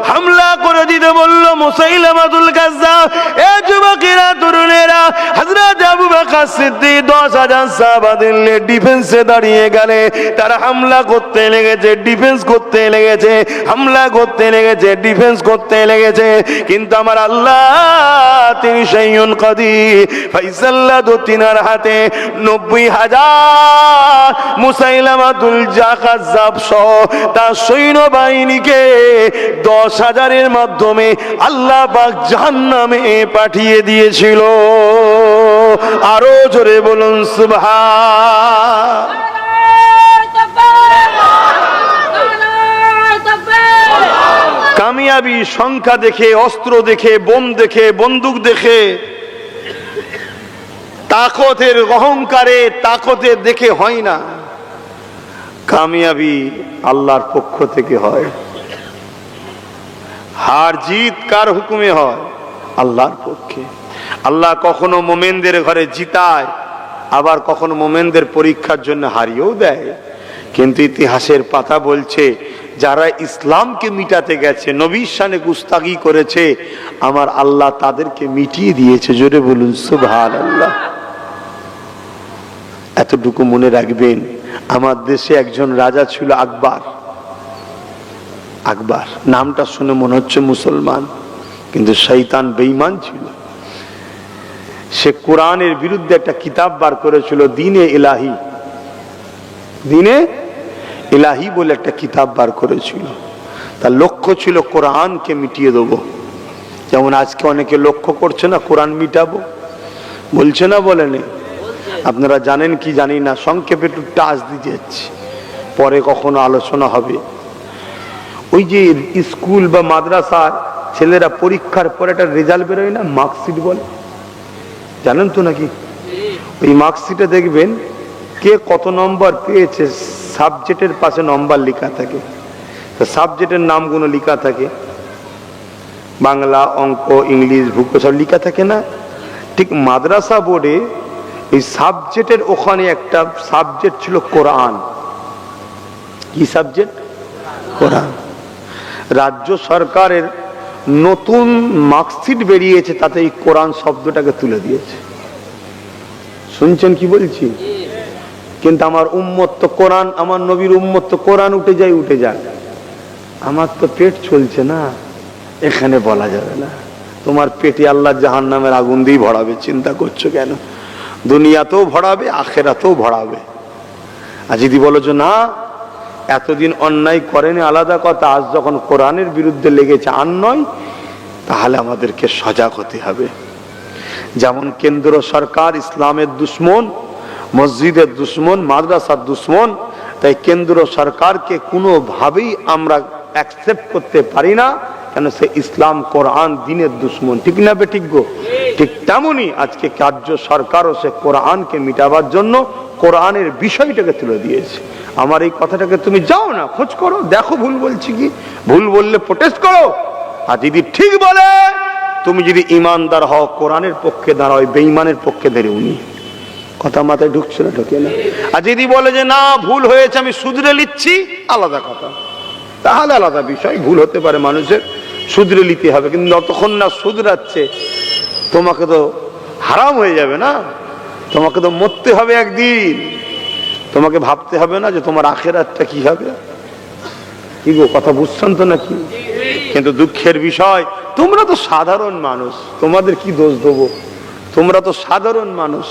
হামলা করে দিতে বলল মুসাইলামাতুল কাজ্জাব। এ যুবকেরা, তরুণেরা, হযরত আবু বকর সিদ্দিক 10,000 সাহাবাদের নিয়ে ডিফেন্সে দাঁড়িয়ে গেলে। তারা হামলা করতে লেগেছে, ডিফেন্স করতে লেগেছে, হামলা করতে লেগেছে, ডিফেন্স করতে লেগেছে। কিন্তু আমার আল্লাহ, তিনি শাইউন কাদির, ফাইসাল্লাহ তিনার হাতে 90,000 মুসাইলামাতুল কাজ্জাব সহ তার সৈন্যবাহিনীকে 10,000-এর মাধ্যমে আল্লাহ পাক জাহান্নামে পাঠিয়ে দিয়েছিল। আরো জোরে বলুন সুবহান। কামিয়াবি সংখ্যা দেখে, অস্ত্র দেখে, বোম দেখে, বন্দুক দেখে, তাকতের অহংকারে, তাকতের দেখে হয় না। কামিয়াবি আল্লাহর পক্ষ থেকে হয়। হার জিত কার হুকুমে হয়? আল্লাহর পক্ষে। আল্লাহ কখনো মোমেনদের ঘরে জিতায়, আবার কখনো মোমেনদের পরীক্ষার জন্য হারিয়েও দেয়। কিন্তু ইতিহাসের পাতা বলছে, যারা ইসলামকে মিটাতে গেছে, নবীর শানে গুস্তাগি করেছে, আমার আল্লাহ তাদেরকে মিটিয়ে দিয়েছে। জোরে বলুন সুবহানাল্লাহ। এতটুকু মনে রাখবেন, আমার দেশে একজন রাজা ছিল আকবর। আকবর নামটা শুনে মনে হচ্ছে মুসলমান, কিন্তু শয়তান বেঈমান ছিল। সে কোরআনের বিরুদ্ধে একটা কিতাব বার করেছিল, দ্বীনে ইলাহি। দ্বীনে ইলাহি বলে একটা কিতাব বার করেছিল। তার লক্ষ্য ছিল কোরআনকে মিটিয়ে দেবো। যেমন আজকে অনেকে লক্ষ্য করছে না, কোরআন মিটাবো বলছে না, বলেনি? আপনারা জানেন কি জানি না, সংক্ষেপে একটু টাচ দিয়ে যাচ্ছি, পরে কখনো আলোচনা হবে। ওই যে স্কুল বা মাদ্রাসার ছেলেরা পরীক্ষার পরে একটা রেজাল্ট বেরোয় না, মার্কশিট বলে, জানেন তো নাকি? ওই মার্কশিটে দেখবেন কে কত নম্বর পেয়েছে, সাবজেক্টের পাশে নম্বর লেখা থাকে, তো সাবজেক্টের নামগুলো লেখা থাকে, বাংলা, অঙ্ক, ইংলিশ, ভূগোল সব লেখা থাকে না? ঠিক মাদ্রাসা বোর্ডে এই সাবজেক্টের ওখানে একটা সাবজেক্ট ছিল কোরআন। কি সাবজেক্ট? কোরআন। রাজ্য সরকারের নতুন মার্কশিট বেরিয়েছে, তাতে এই কোরআন শব্দটাকে তুলে দিয়েছে। শুনছেন কি বলছি? কিন্তু আমার উম্মত তো কোরআন, আমার নবীর উম্মত তো কোরআন উঠে যায়। আমার তো পেট চলছে না, এখানে বলা যাবে না। তোমার পেটে আল্লাহ জাহান্নামের আগুন দিয়ে ভরাবে, চিন্তা করছো কেন? দুনিয়াতেও ভরাবে, আখেরাতেও ভরাবে। আর যদি বলো যে না, এতদিন অন্যায় করেনি আলাদা কথা, আজ যখন কোরআনের বিরুদ্ধে লেগেছে আর নয়, তাহলে আমাদেরকে সজাগ হতে হবে। যেমন কেন্দ্র সরকার ইসলামের দুশ্মন, মসজিদের দুশ্মন, মাদ্রাসার দুশ্মন, তাই কেন্দ্র সরকারকে কোনোভাবেই আমরা অ্যাকসেপ্ট করতে পারি না, কেন সে ইসলাম, কোরআন, দ্বীনের দুশ্মন। ঠিক না বেঠিক গো? ঠিক তেমনই আজকে রাজ্য সরকারও সে কোরআনকে মিটাবার জন্য কোরআনের বিষয়টাকে তুলে দিয়েছে। আমার এই কথাটাকে তুমি যাও না, খোঁজ করো, দেখো ভুল বলছি কি। ভুল বললে প্রোটেস্ট করো, আর যদি ঠিক বলে, তুমি যদি ইমানদার হও, কোরআনের পক্ষে দাঁড়াও, বেঈমানের পক্ষে ধরে উনি। কথা মাথায় ঢুকছে না? ঢোকে না? আর যদি বলে যে না ভুল হয়েছে, আমি শুধরে নিচ্ছি, আলাদা কথা, তাহলে আলাদা বিষয়। ভুল হতে পারে মানুষের, শুধরে নিতে হবে। কিন্তু যতক্ষণ না শুধরাচ্ছে, তোমাকে তো হারাম হয়ে যাবে না? তোমাকে তো মরতে হবে একদিন। তোমাকে ভাবতে হবে না যে তোমার আখেরাতটা কি হবে? কি গো, কথা বুঝছেন তো নাকি? কিন্তু দুঃখের বিষয়, তোমরা তো সাধারণ মানুষ, তোমাদের কি দোষ দেবো? তোমরা তো সাধারণ মানুষ।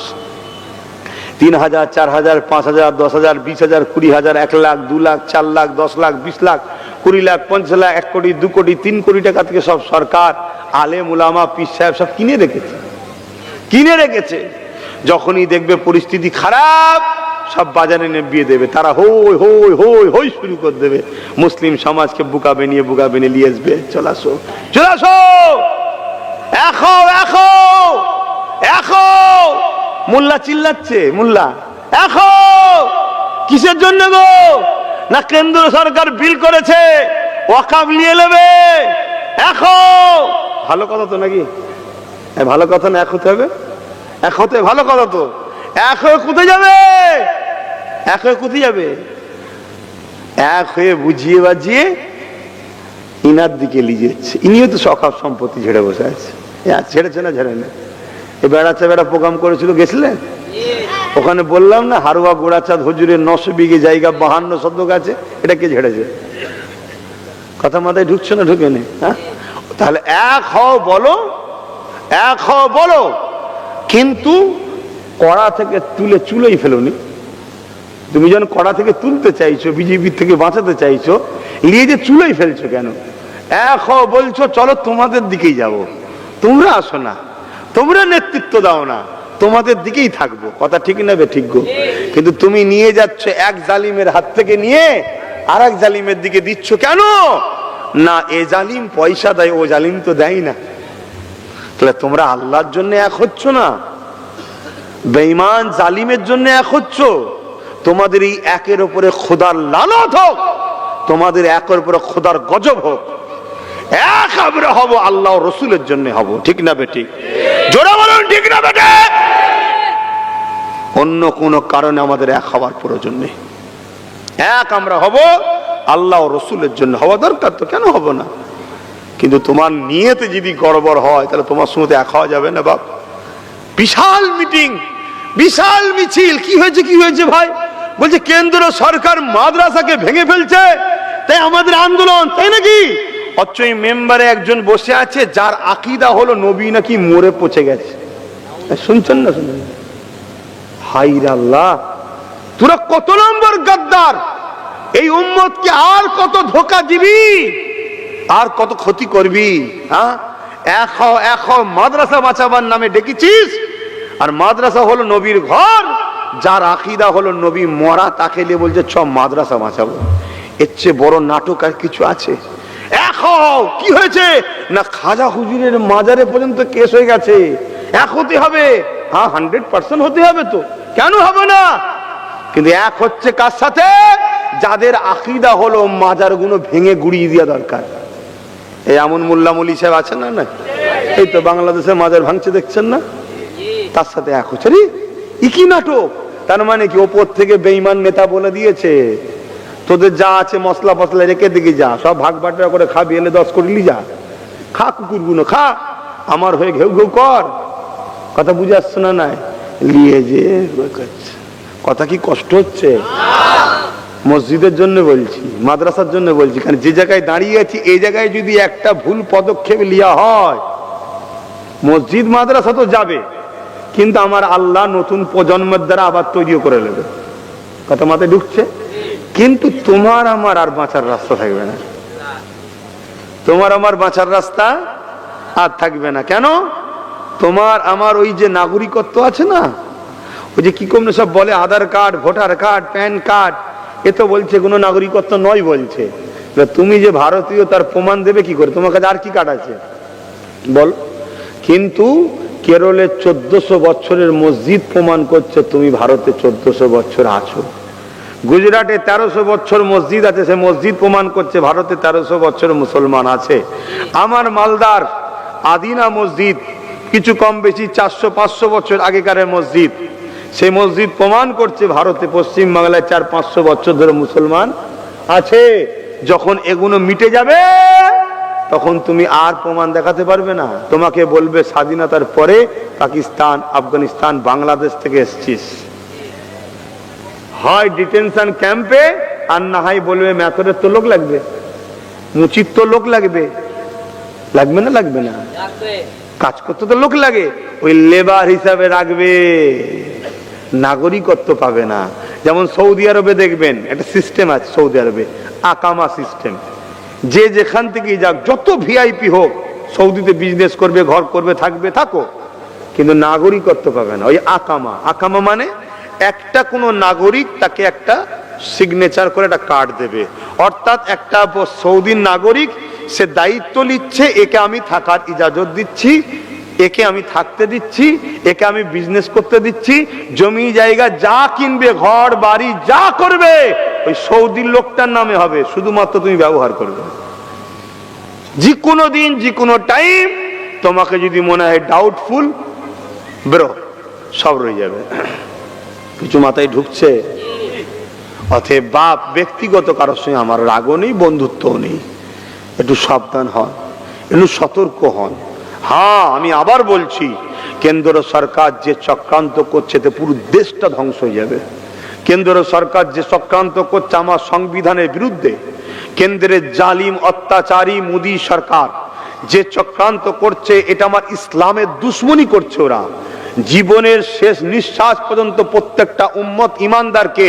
3,000, 4,000, 5,000, 10,000, 20,000, 20,000, 1 লাখ, 2 লাখ, 4 লাখ, 10 লাখ, 20 লাখ, 20 লাখ, 50 লাখ, 1 কোটি, 2 কোটি, 3 কোটি টাকা থেকে সব সরকার, আলেম উলামা, পীর সাহেব সব কিনে রেখেছে। যখনই দেখবে পরিস্থিতি খারাপ, সব বাজারে নেবিয়ে দেবে, তারা হই হই হই হই শুরু করে দেবে। মুসলিম সমাজকে বুকা বেনিয়ে নিয়ে আসবে। চলে আসো, এখো মোল্লা চিল্লাচ্ছে, মোল্লা এখো। কিসের জন্য গো? না কেন্দ্র সরকার বিল করেছে, ওয়াকফ নিয়ে নেবে। এখো, ভালো কথা তো নাকি? ভালো কথা না? এক হতে হবে, এক হতে ভালো কথা তো। এক হয়ে কোথায় যাবে? এক হয়ে কোথায় যাবে? এক হয়ে বুঝিয়ে বাজিয়ে ইনার দিকে নিয়ে যাচ্ছে। ইনিও তো সখাপ সম্পত্তি ঝেড়ে বসে আছে। ছেড়েছে না? ঝেড়ে না। এই বেড়া প্রোগ্রাম করেছিল, গেছিলেন? ওখানে বললাম না, হারুয়া গোড়াচাঁদ হুজুরের 900 বিঘে জায়গা, 52 শতক আছে, এটা কে ঝেড়েছে? কথা মাথায় ঢুকছে না? ঢুকে নেই? হ্যাঁ, তাহলে এক হও বলো, এক হও বলো, কিন্তু কড়া থেকে তুলে চুলোই ফেলোনি। তুমি যখন কড়া থেকে তুলতে চাইছো, বিজেপি থেকে বাঁচাতে চাইছো, নিয়ে যে চুলোই ফেলছো কেন? এক হও বলছো, চলো তোমাদের দিকেই যাব। তোমরা আসো না, তোমরা নেতৃত্ব দাও না, তোমাদের দিকেই থাকবো। কথা ঠিক না বে ঠিক গো? কিন্তু তুমি নিয়ে যাচ্ছ এক জালিমের হাত থেকে নিয়ে আর এক জালিমের দিকে দিচ্ছ কেন? না, এ জালিম পয়সা দেয়, ও জালিম তো দেয় না। তাহলে তোমরা আল্লাহর জন্য এক হচ্ছ না, বেঈমান জালিমের জন্য এক হচ্ছ। তোমাদের এই একের উপরে খোদার লানত হোক, তোমাদের একের উপরে খোদার গজব হোক। এক আমরা হব, আল্লাহ রসুলের জন্য হব। ঠিক না বেটি? জোরে বলুন, ঠিক না বেটে? অন্য কোন কারণে আমাদের এক হওয়ার প্রয়োজন নেই। এক আমরা হব, আল্লাহ রসুলের জন্য হওয়া দরকার, তো কেন হব না? কিন্তু তোমার নিয়তে যদি গড়বড় হয়, তাহলে তোমার সঙ্গে এক হওয়া যাবে না বাপ। বিশাল মিটিং, বিশাল মিছিল। কি হয়েছে ভাই? বলছে কেন্দ্র সরকার মাদ্রাসাকে ভেঙে ফেলছে, তাই আমাদের আন্দোলন। তাই নাকি? অথচ এই মেম্বারে একজন বসে আছে যার আকীদা হলো নবী নাকি মরে পচে গেছে। শুনছেন না? শুনুন। হায় আল্লাহ, তোরা কত নম্বর গাদ্দার! এই উম্মতকে আর কত ধোঁকা দিবি, আর কত ক্ষতি করবি? হ্যাঁ, এক মাদ্রাসা বাঁচাবার নামে ডেকেছিস, আর মাদ্রাসা হলো নবীর ঘর। যার আকীদা হলো নবী মরা, তাকে নিয়ে বলছে ছ মাদ্রাসা বাঁচাবো। এর চেয়ে বড় নাটক আর কিছু আছে? কি হয়েছে না, খাজা হুজুরের মাজারে পর্যন্ত কেস হয়ে গেছে। এক হতে হবে, হ্যাঁ 100% হতে হবে তো, কেন হবে না? কিন্তু এক হচ্ছে কার সাথে? যাদের আকীদা হলো মাজারগুলো ভেঙে গুড়িয়ে দেওয়া দরকার। এই এমন মোল্লা মৌলী সাহেব আছেন না? না, এই তো বাংলাদেশে মাজার ভাঙছে দেখছেন না, তার সাথে এক হচ্ছে। রে কি নাটক! তার মানে কি ওপর থেকে বেঈমান নেতা বলে দিয়েছে তোদের যা আছে মশলা ফসলা রেখে দিকে যা, সব ভাগ বাটরা করে খাবি, এনে 10 করে লি যা, খা কুকুরগুলো খা, আমার হয়ে ঘেউ ঘেউ কর। কথা বুঝে আসছে না? নাই লিয়ে যে কথা কি কষ্ট হচ্ছে? মসজিদের জন্য বলছি, মাদ্রাসার জন্য বলছি, কারণ যে জায়গায় দাঁড়িয়ে আছি এই জায়গায় যদি একটা ভুল পদক্ষেপ লিয়া হয়, মসজিদ মাদ্রাসা তো যাবে, কিন্তু আমার আল্লাহ নতুন প্রজন্মের দ্বারা আবার তৈরিও করে নেবে। কথা মাথায় ঢুকছে? কিন্তু তোমার আমার আর বাঁচার রাস্তা থাকবে না, তোমার আমার বাঁচার রাস্তা আর থাকবে না। কেন? তোমার আমার ওই যে নাগরিকত্ব আছে না, ওই যে কি কম সব বলে Aadhaar card, voter card, PAN card, এ তো বলছে কোনো নাগরিকত্ব নয় বলছে। তুমি যে ভারতীয় তার প্রমাণ দেবে কি করে? তোমার কাছে আর কি কার্ড আছে বল? কিন্তু কেরলে 1400 বছরের মসজিদ প্রমাণ করছে তুমি ভারতে 1400 বছর আছো। গুজরাটে 1300 বছর মসজিদ আছে, সে মসজিদ প্রমাণ করছে ভারতে 1300 বছর মুসলমান আছে। আমার মালদার আদিনা মসজিদ কিছু কম বেশি 400-500 বছর আগেকারের মসজিদ, সেই মসজিদ প্রমাণ করছে ভারতে পশ্চিম বাংলায় 400-500 বছর ধরে মুসলমান আছে। যখন এগুলো মিটে যাবে তখন তুমি আর প্রমাণ দেখাতে পারবে না। তোমাকে বলবে স্বাধীনতার পরে পাকিস্তান, আফগানিস্তান, বাংলাদেশ থেকে এসেছিস, হয় ডিটেনশন ক্যাম্পে, আর না হয় বলবে মেথরের তো লোক লাগবে, মুচির তো লোক লাগবে, লাগবে না? লাগবে না? কাজ করতে তো লোক লাগে, ওই লেবার হিসাবে রাখবে, নাগরিকত্ব পাবে না। যেমন সৌদি আরবে দেখবেন একটা সিস্টেম আছে, সৌদি আরবে আকামা সিস্টেম, যে যেখান থেকে যাক, যত ভিআইপি হোক, সৌদিতে বিজনেস করবে, ঘর করবে, থাকবে, থাকো, কিন্তু নাগরিকত্ব পাবে না। ওই আকামা, আকামা মানে একটা কোনো নাগরিক তাকে একটা সিগনেচার করে একটা কার্ড দেবে, অর্থাৎ একটা সৌদি নাগরিক সে দায়িত্ব নিচ্ছে, একে আমি থাকার ইজাজত দিচ্ছি, একে আমি থাকতে দিচ্ছি, একে আমি বিজনেস করতে দিচ্ছি, জমি জায়গা যা কিনবে, ঘর বাড়ি যা করবে ওই সৌদির লোকটার নামে হবে, শুধুমাত্র তুমি ব্যবহার করবে। যে কোনো দিন, যে কোনো টাইম তোমাকে যদি মনে হয় ডাউটফুল, ব্রো সব রয়ে যাবে। কিছু মাথায় ঢুকছে? অতএব বাপ ব্যক্তিগত কারোর সঙ্গে আমার রাগও নেই, বন্ধুত্বও নেই, একটু সাবধান হন, একটু সতর্ক হন। হ্যাঁ, আমি আবার বলছি, কেন্দ্র সরকার যে চক্রান্ত করছে তে পুরো দেশটা ধ্বংস হয়ে যাবে। কেন্দ্র সরকার যে চক্রান্ত করছে আমার সংবিধানের বিরুদ্ধে, কেন্দ্রের জালিম অত্যাচারী মোদী সরকার যে চক্রান্ত করছে, এটা আমার ইসলামের দুশ্মনী করছে। ওরা জীবনের শেষ নিঃশ্বাস পর্যন্ত প্রত্যেকটা উম্মত ইমানদারকে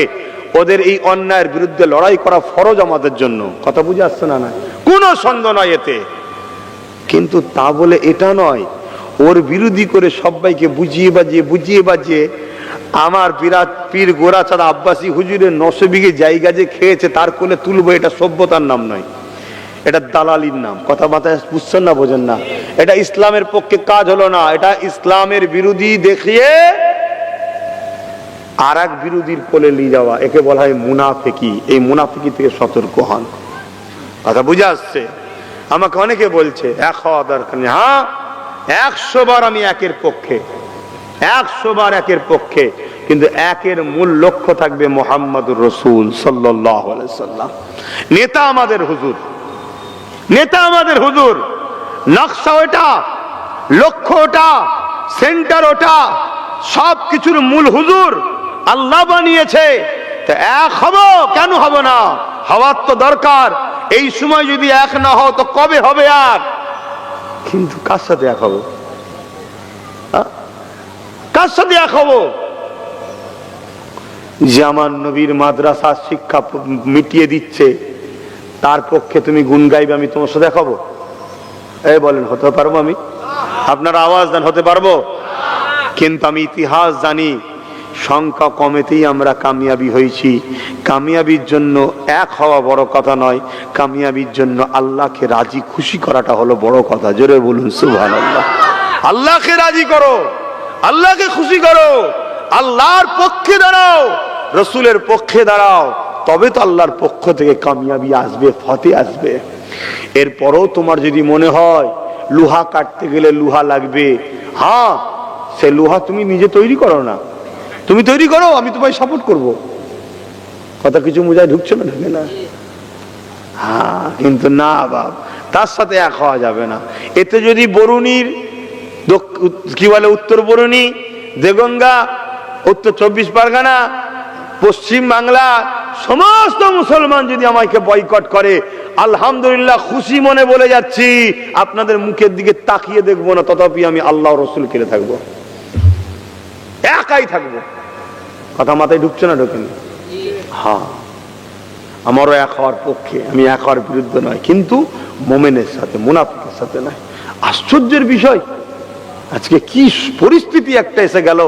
ওদের এই অন্যায়ের বিরুদ্ধে লড়াই করা ফরজ আমাদের জন্য। কথা বুঝে আসছে না? না, কোনো সন্দেহ নয় এতে। কিন্তু তা বলে এটা নয় ওর বিরোধী করে সবাইকে বুঝিয়ে বাজিয়ে আমার বিরাট পীর গোরাচাঁদ আব্বাসী হুজুরের 900 বিঘে জায়গা যে খেয়েছে তার কোলে তুলবো, এটা সভ্যতার নাম নয়, এটা দালালির নাম। কথা মাথায় বুঝছেন না? বোঝেন না? এটা ইসলামের পক্ষে কাজ হলো না। এটা ইসলামের বিরোধী দেখিয়ে আর এক বিরোধীর কোলে নিয়ে যাওয়া, একে বলা হয় মুনাফিকি। এই মুনাফিকি থেকে সতর্ক হন। কথা বুঝে আসছে? আমাকে অনেকে বলছে এক হওয়া দরকার নেই। হ্যাঁ, 100 বার আমি একের পক্ষে, 100 বার একের পক্ষে, কিন্তু একের মূল লক্ষ্য থাকবে মুহাম্মদুর রাসূল সাল্লাল্লাহু আলাইহি সাল্লাম। নেতা আমাদের হুজুর, নেতা আমাদের হুজুর, নকশা ওটা, লক্ষ্য ওটা, সেন্টার ওটা, সব কিছুর মূল হুজুর আল্লাহ বানিয়েছে। তো এক হব কেন হব না? হওয়ার তো দরকার। এই সময় যদি এক না হও তো কবে হবে? আর কিন্তু কার সাথে এক হব? কার সাথে এক হব? যে আমার নবীর মাদ্রাসার শিক্ষা মিটিয়ে দিচ্ছে তার পক্ষে তুমি গুণ গাইবে, আমি তোমার সাথে দেখাবো? এই বলেন, হতে পারবো? আমি আপনার আওয়াজ দেন, হতে পারবো? কিন্তু আমি ইতিহাস জানি, সংখ্যা কমেতেই আমরা কামিয়াবি হয়েছি। কামিয়াবির জন্য এক হওয়া বড় কথা নয়, কামিয়াবির জন্য আল্লাহকে রাজি খুশি করাটা হলো বড় কথা। জোরে বলুন সুবহানাল্লাহ। আল্লাহকে রাজি করো, আল্লাহকে খুশি করো, আল্লাহর পক্ষে দাঁড়াও, রসুলের পক্ষে দাঁড়াও, তবে তো আল্লাহর পক্ষ থেকে কামিয়াবি আসবে, ফতে আসবে। এরপরও তোমার যদি মনে হয় লোহা কাটতে গেলে লোহা লাগবে, হ্যাঁ সে লোহা তুমি নিজে তৈরি করো না, তুমি তৈরি করো, আমি তোমায় সাপোর্ট করব। কথা কিছু মোজায় ঢুকছে না? ঢুকে না? হ্যাঁ, কিন্তু না বাপ, তার সাথে এক হওয়া যাবে না। এতে যদি বরুণীর কি বলে উত্তর বরুণী, দেগঙ্গা, উত্তর 24 পরগনা, পশ্চিম বাংলা সমস্ত মুসলমান যদি আমাকে বয়কট করে, আলহামদুলিল্লাহ খুশি মনে বলে যাচ্ছি, আপনাদের মুখের দিকে তাকিয়ে দেখবো না, তথাপি আমি আল্লাহ রসুল কেড়ে থাকবো, একাই থাকবো। কথা মাথায় ঢুকছে না? ঢোকেন? হ্যাঁ, আমারও এক হওয়ার পক্ষে, আমি এক হওয়ার বিরুদ্ধে নয়, কিন্তু মোমেনের সাথে, মুনাফিকের সাথে নয়। আশ্চর্যের বিষয়, আজকে কি পরিস্থিতি একটা এসে গেল।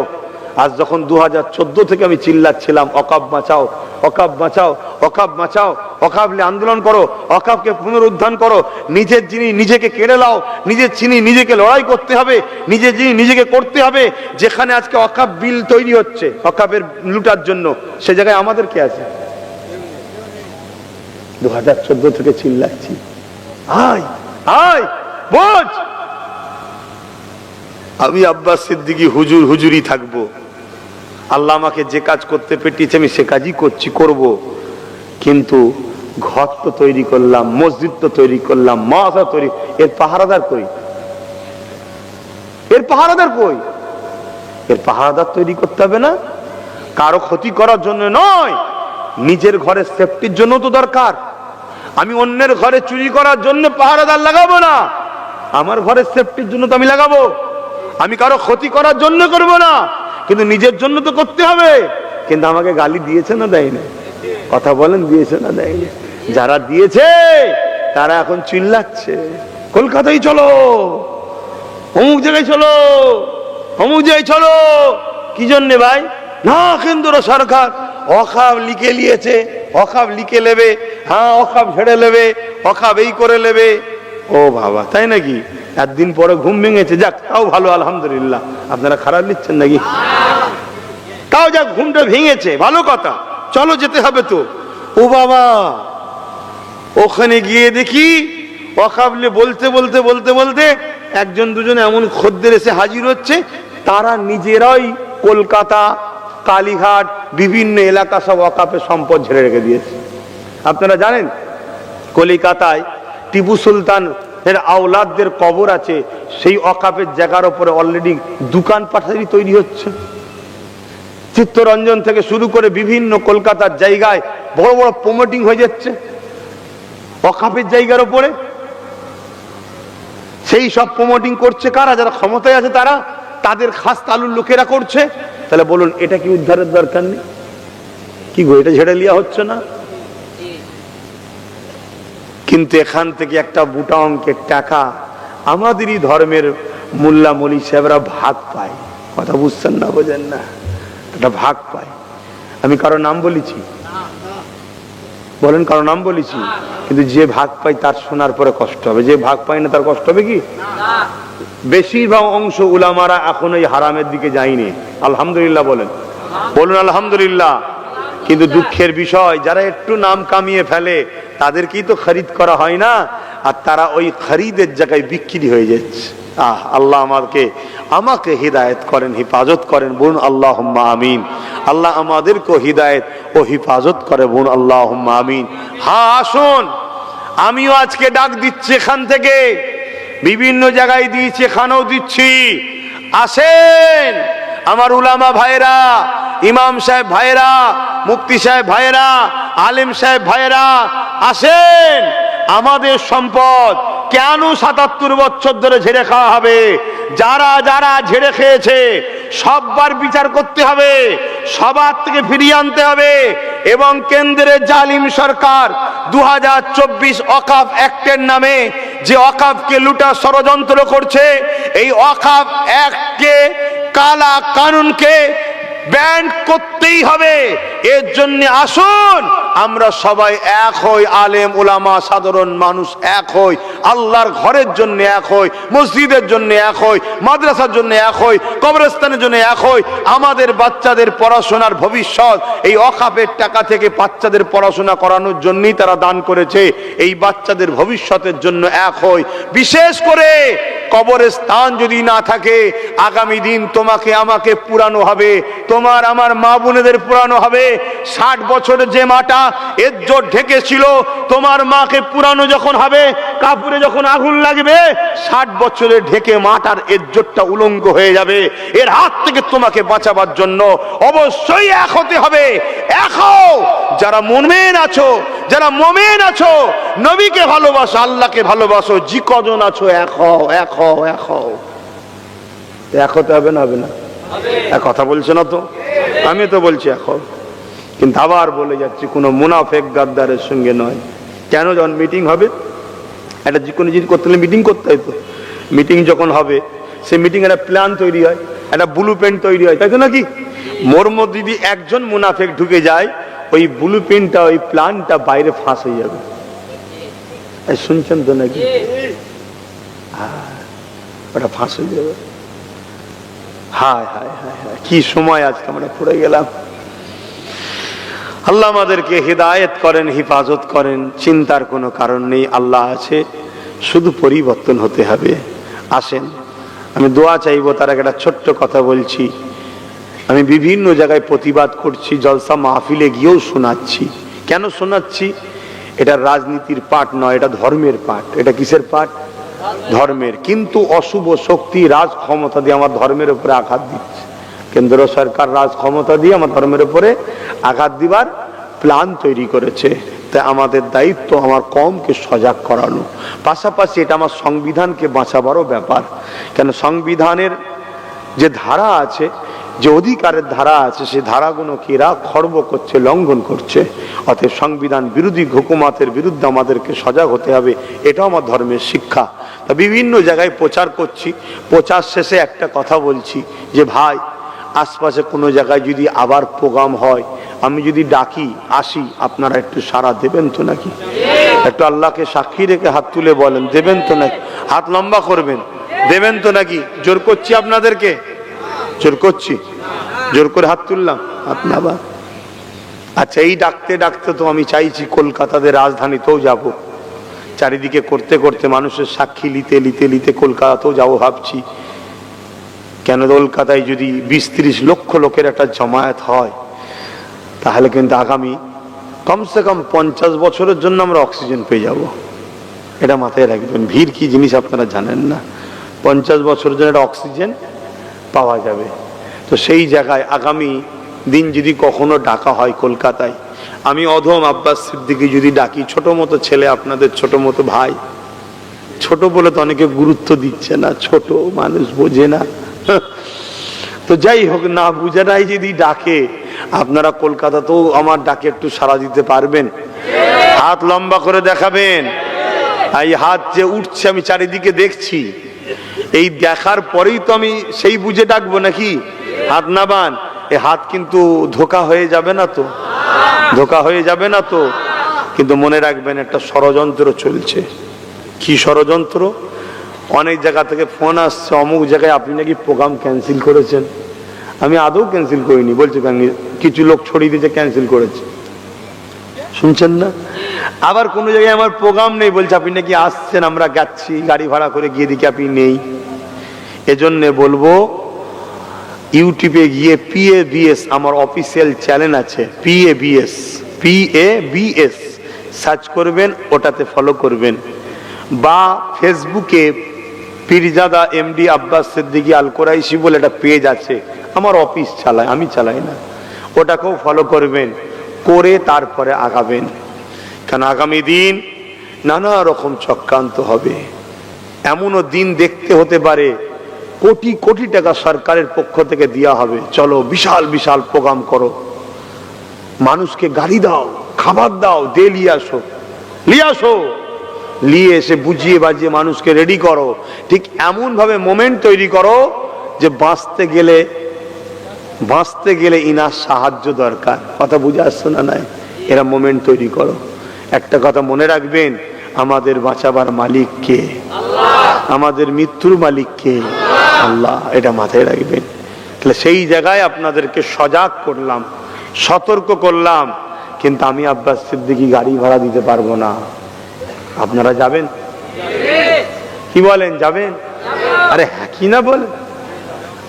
আজ যখন 2014 থেকে আমি চিল্লাচ্ছিলাম অকাব বাঁচাও, অকাব বাঁচাও, অকাব বাঁচাও, অকাবলে আন্দোলন করো, অকাবকে পুনরুদ্ধার করো, নিজের জিনিস নিজেকে কেড়ে লাও, নিজের জিনিস নিজেকে লড়াই করতে হবে, নিজের জিনিস নিজেকে করতে হবে। যেখানে আজকে অকাব বিল তৈরি হচ্ছে অকাবের লুটার জন্য, সে জায়গায় আমাদের কে আছে? 2014 থেকে চিল্লাচ্ছি, আয় আয় বোঝ, আমি আব্বাস সিদ্দিকী হুজুর হুজুরই থাকবো। আল্লাহ আমাকে যে কাজ করতে পেটিয়েছে আমি সে কাজই করছি, করব। কিন্তু ঘর তো তৈরি করলাম, মসজিদ তো তৈরি করলাম, মাদ্রাসা তৈরি, এর পাহারাদার কই? এর পাহারাদার কই? এর পাহারাদার তৈরি করতে হবে না? কারো ক্ষতি করার জন্য নয়, নিজের ঘরের সেফটির জন্য তো দরকার। আমি অন্যের ঘরে চুরি করার জন্য পাহারাদার লাগাবো না, আমার ঘরের সেফটির জন্য তো আমি লাগাবো। আমি কারো ক্ষতি করার জন্য করব না, কিন্তু নিজের জন্য তো করতে হবে। কিন্তু আমাকে গালি দিয়েছে না দেয়নি? কথা বলেন, দিয়েছে না দেয়নি? যারা দিয়েছে তারা এখন চিল্লাচ্ছে, কলকাতায় চলো, অমুক জায়গায় চলো, অমুক জায়গায় চলো। কি জন্যে ভাই? না কেন্দ্র সরকার অখাব লিখে নিয়েছে, অখাব লিখে নেবে, হ্যাঁ অখাব ঝেড়ে নেবে, অখাব এই করে নেবে। ও বাবা, তাই নাকি? একদিন পরে ঘুম ভেঙেছে, যাক তাও ভালো, আলহামদুলিল্লাহ। আপনারা খারাপ নিচ্ছেন নাকি? তাও যাক, ঘুমটা ভেঙেছে, ভালো কথা, চলো যেতে হবে তো। ও বাবা, ওখানে গিয়ে দেখি অকাবলে বলতে বলতে বলতে বলতে একজন দুজন এমন খদ্দের এসে হাজির হচ্ছে, তারা নিজেরাই কলকাতা, কালীঘাট, বিভিন্ন এলাকা সব অকাপের সম্পদ ঝেড়ে রেখে দিয়েছে। আপনারা জানেন কলিকাতায় টিপু সুলতান এর আওলাদদের কবর আছে, সেই অকাপের জায়গার উপরে অলরেডি দোকান পাঠারি তৈরি হচ্ছে। চিত্তরঞ্জন থেকে শুরু করে বিভিন্ন কলকাতার জায়গায় বড় বড় প্রমোটিং হয়ে যাচ্ছে অকাপের জায়গার উপরে। সেই সব প্রমোটিং করছে কারা? যারা ক্ষমতায় আছে তারা, তাদের খাস তালুর লোকেরা করছে। তাহলে বলুন, এটা কি উদ্ধারের দরকার নেই? কি গো, এটা ঝেড়ে লিয়া হচ্ছে না? কিন্তু এখান থেকে একটা বুটা অঙ্কের টাকা আমাদেরই ধর্মের মোল্লা মলি সাহেবরা ভাগ পায়। কথা বুঝছেন না? বোঝেন না? একটা ভাগ পায়। আমি কারো নাম বলেছি? বলেন, কারো নাম বলেছি? কিন্তু যে ভাগ পায় তার শোনার পরে কষ্ট হবে, যে ভাগ পায় না তার কষ্ট হবে কি? বেশিরভাগ অংশ উলামারা এখন এই হারামের দিকে যায়নি, আলহামদুলিল্লাহ বলেন, বলুন আলহামদুলিল্লাহ। কিন্তু দুঃখের বিষয়, যারা একটু নাম কামিয়ে ফেলে তাদেরকেই তো খরিদ করা হয় না, আর তারা ওই খরিদের জায়গায় বিক্রি হয়ে যাচ্ছে। আল্লাহ আমাকে হিদায়ত করেন, হেফাজত করেন, বলুন আল্লাহুম্মা আমিন। আল্লাহ আমাদেরকে হিদায়ত ও হেফাজত করে, বলুন আল্লাহুম্মা আমিন। হ্যাঁ, আসুন, আমিও আজকে ডাক দিচ্ছি এখান থেকে, বিভিন্ন জায়গায় দিয়েছি, এখানেও দিচ্ছি। আসেন আমার উলামা ভাইরা, ইমাম সাহেব ভাইরা, মুফতি সাহেব ভাইরা, আলেম সাহেব ভাইরা, আসেন। আমাদের সম্পদ কেন 77 বছর ধরে ঝেড়ে খাওয়া হবে? যারা যারা ঝেড়ে খেয়েছে সববার বিচার করতে হবে, সবার থেকে ফিরিয়ে আনতে হবে। এবং কেন্দ্রের জালিম সরকার 2024 ওয়াকফ অ্যাক্টের নামে যে ওয়াকফকে লুটা ষড়যন্ত্র করছে, এই ওয়াকফ অ্যাক্টকে, কালা কানুনকে ব্যান করতেই হবে। এর জন্য আসুন আমরা সবাই এক হই, আলেম ওলামা সাধারণ মানুষ এক হই, আল্লাহর ঘরের জন্য এক হই, মসজিদের জন্য এক হই, মাদ্রাসার জন্য এক হই, কবরস্থানের জন্য এক হই। আমাদের বাচ্চাদের পড়াশোনার ভবিষ্যৎ এই ওয়াকফের টাকা থেকে বাচ্চাদের পড়াশোনা করানোর জন্যই তারা দান করেছে। এই বাচ্চাদের ভবিষ্যতের জন্য এক হই। বিশেষ করে কবরস্থান যদি না থাকে, আগামী দিন তোমাকে আমাকে পুরানো হবে, তোমার আমার মা বোনেদের পুরানো হবে। 60 বছরের যে মাটা ইজ্জত ঢেকেছিল, তোমার মাকে পুরানো যখন হবে, কাপড়ে যখন আগুন লাগবে, 60 বছরের ঢেকে মাটার ইজ্জতটা উলঙ্গ হয়ে যাবে। এর হাত থেকে তোমাকে বাঁচাবার জন্য অবশ্যই এক হতে হবে। এক হও, যারা মুমিন আছো, যারা মুমিন আছো, নবীকে ভালোবাসো, আল্লাহকে ভালোবাসো, যে কজন আছো এক হও, এক হও, এক হও। এক হতে হবে না? হবে না? এক কথা বলছে না তো? আমি তো বলছি এক হও, কিন্তু আবার বলে যাচ্ছি কোনো মুনাফেক গাদ্দারের সঙ্গে নয়। কেন? যখন মিটিং হবে, একটা যে কোনো জিনিস করতে হলে মিটিং করতে হয়। তো মিটিং যখন হবে, সেই মিটিং একটা প্ল্যান তৈরি হয়, একটা ব্লু প্রিন্ট তৈরি হয়, তাই তো নাকি? মোর মধ্যে যদি একজন মুনাফেক ঢুকে যায়, ওই ব্লু প্রিন্টটা, ওই প্ল্যানটা বাইরে ফাঁস হয়ে যাবে। শুনছেন তো নাকি? ওটা ফাঁস হয়ে যাবে। হায় হায় হায় হায়, কি সময় আজকে আমরা পড়ে গেলাম। আল্লাহ আমাদেরকে হিদায়াত করেন, হিফাজত করেন। চিন্তার কোনো কারণ নেই, আল্লাহ আছে, শুধু পরিবর্তন হতে হবে। আসেন, আমি দোয়া চাইবো, তার আগে একটা ছোট্ট কথা বলছি। আমি বিভিন্ন জায়গায় প্রতিবাদ করছি, জলসা মাহফিলে গিয়েও শোনাচ্ছি। কেন শোনাচ্ছি? এটা রাজনীতির পাঠ নয়, এটা ধর্মের পাঠ। এটা কিসের পাঠ? ধর্মের। কিন্তু অশুভ শক্তি রাজ ক্ষমতা দিয়ে আমার ধর্মের উপরে আঘাত দিচ্ছে। কেন্দ্র সরকার রাজ ক্ষমতা দিয়ে আমার ধর্মের উপরে আঘাত দিবার প্ল্যান তৈরি করেছে। তাই আমাদের দায়িত্ব আমার কওমকে সজাগ করানো, পাশাপাশি এটা আমার সংবিধানকে বাঁচাবারও ব্যাপার। কেন? সংবিধানের যে ধারা আছে, যে অধিকারের ধারা আছে, সেই ধারাগুলোকে এরা খর্ব করছে, লঙ্ঘন করছে। অতএব সংবিধান বিরোধী হুকুমাতের বিরুদ্ধে আমাদেরকে সজাগ হতে হবে, এটাও আমার ধর্মের শিক্ষা। তা বিভিন্ন জায়গায় প্রচার করছি, প্রচার শেষে একটা কথা বলছি যে ভাই, আশপাশে কোনো জায়গায় যদি আবার প্রোগ্রাম হয়, আমি যদি ডাকি আসি, আপনারা একটু সাড়া দেবেন তো নাকি? একটু আল্লাহকে সাক্ষী রেখে হাত তুলে বলেন, দেবেন তো নাকি? হাত লম্বা করবেন, দেবেন তো নাকি? জোর করছি আপনাদেরকে? জোর করছি? জোর করে হাত তুললাম? আপনারা আচ্ছা, এই ডাকতে ডাকতে তো আমি চাইছি কলকাতাতে, রাজধানীতেও যাব। চারিদিকে করতে করতে মানুষের সাক্ষী লিতে লিতে লিতে কলকাতাতেও যাবো ভাবছি। কেন? কলকাতায় যদি 20-30 লক্ষ লোকের একটা জমায়েত হয়, তাহলে কিন্তু আগামী কমসে কম 50 বছরের জন্য আমরা অক্সিজেন পেয়ে যাব। এটা মাথায় রাখবেন। ভিড় কি জিনিস আপনারা জানেন না। 50 বছরের জন্য একটা অক্সিজেন পাওয়া যাবে। তো সেই জায়গায় আগামী দিন যদি কখনো ডাকা হয় কলকাতায়, আমি অধম আব্বাস সিদ্দিকী যদি ডাকি, ছোট মতো ছেলে, আপনাদের ছোট মতো ভাই, ছোট বলে তো অনেকে গুরুত্ব দিচ্ছে না, ছোট মানুষ বোঝে না। তো যাই হোক, না বুঝে নাই যদি ডাকে, আপনারা কলকাতাতেও আমার ডাকে একটু সাড়া দিতে পারবেন? হাত লম্বা করে দেখাবেন। এই হাত যে উঠছে আমি চারিদিকে দেখছি, এই দেখার পরেই তো আমি সেই বুঝে ডাকবো নাকি? হাত নাবান। এই হাত কিন্তু ধোকা হয়ে যাবে না তো? ধোকা হয়ে যাবে না তো? কিন্তু মনে রাখবেন, একটা ষড়যন্ত্র চলছে। কি ষড়যন্ত্র? অনেক জায়গা থেকে ফোন আসছে, অমুক জায়গায় আপনি নাকি প্রোগ্রাম ক্যান্সেল করেছেন। আমি আদৌ ক্যান্সেল করিনি, বলছে কিছু লোক ছড়িয়ে দিয়েছে ক্যান্সেল করেছে। শুনছেন না? আবার কোনো জায়গায় আমার প্রোগ্রাম নেই, বলছে আপনি নাকি আসছেন, আমরা যাচ্ছি, গাড়ি ভাড়া করে গিয়ে দেখি আপনি নেই। এজন্য বলবো, ইউটিউবে গিয়ে PABS আমার অফিসিয়াল চ্যানেল আছে, PABS সার্চ করবেন, ওটাতে ফলো করবেন। বা ফেসবুকে পীরজাদা MD আব্বাস সিদ্দিকী আল কোরাইশি বলে একটা পেজ আছে, আমার অফিস চালায়, আমি চালাই না, ওটাকেও ফলো করবেন, করে তারপরে আগাবেন। কারণ আগামী দিন নানা রকম চক্রান্ত হবে। এমনও দিন দেখতে হতে পারে কোটি কোটি টাকা সরকারের পক্ষ থেকে দেওয়া হবে, চলো বিশাল বিশাল প্রোগ্রাম করো, মানুষকে গাড়ি দাও, খাবার দাও, দিয়ে নিয়ে আসো, নিয়ে এসে বুঝিয়ে বাজিয়ে মানুষকে রেডি করো। ঠিক এমন ভাবে মোমেন্ট তৈরি করো যে বাঁচতে গেলে ইনার সাহায্য দরকার। কথা বুঝে আসছো না? নাই, এরা মোমেন্ট তৈরি করো। একটা কথা মনে রাখবেন, আমাদের বাঁচাবার মালিক কে? আমাদের মৃত্যুর মালিক কে? আল্লাহ। এটা মাথায় রাখবেন। তাহলে সেই জায়গায় আপনাদেরকে সজাগ করলাম, সতর্ক করলাম, কিন্তু আমি আব্বাস সিদ্দিকী গাড়ি ভাড়া দিতে পারবো না। আপনারা যাবেন? কি বলেন, যাবেন? আরে হ্যাঁ কি না বলেন?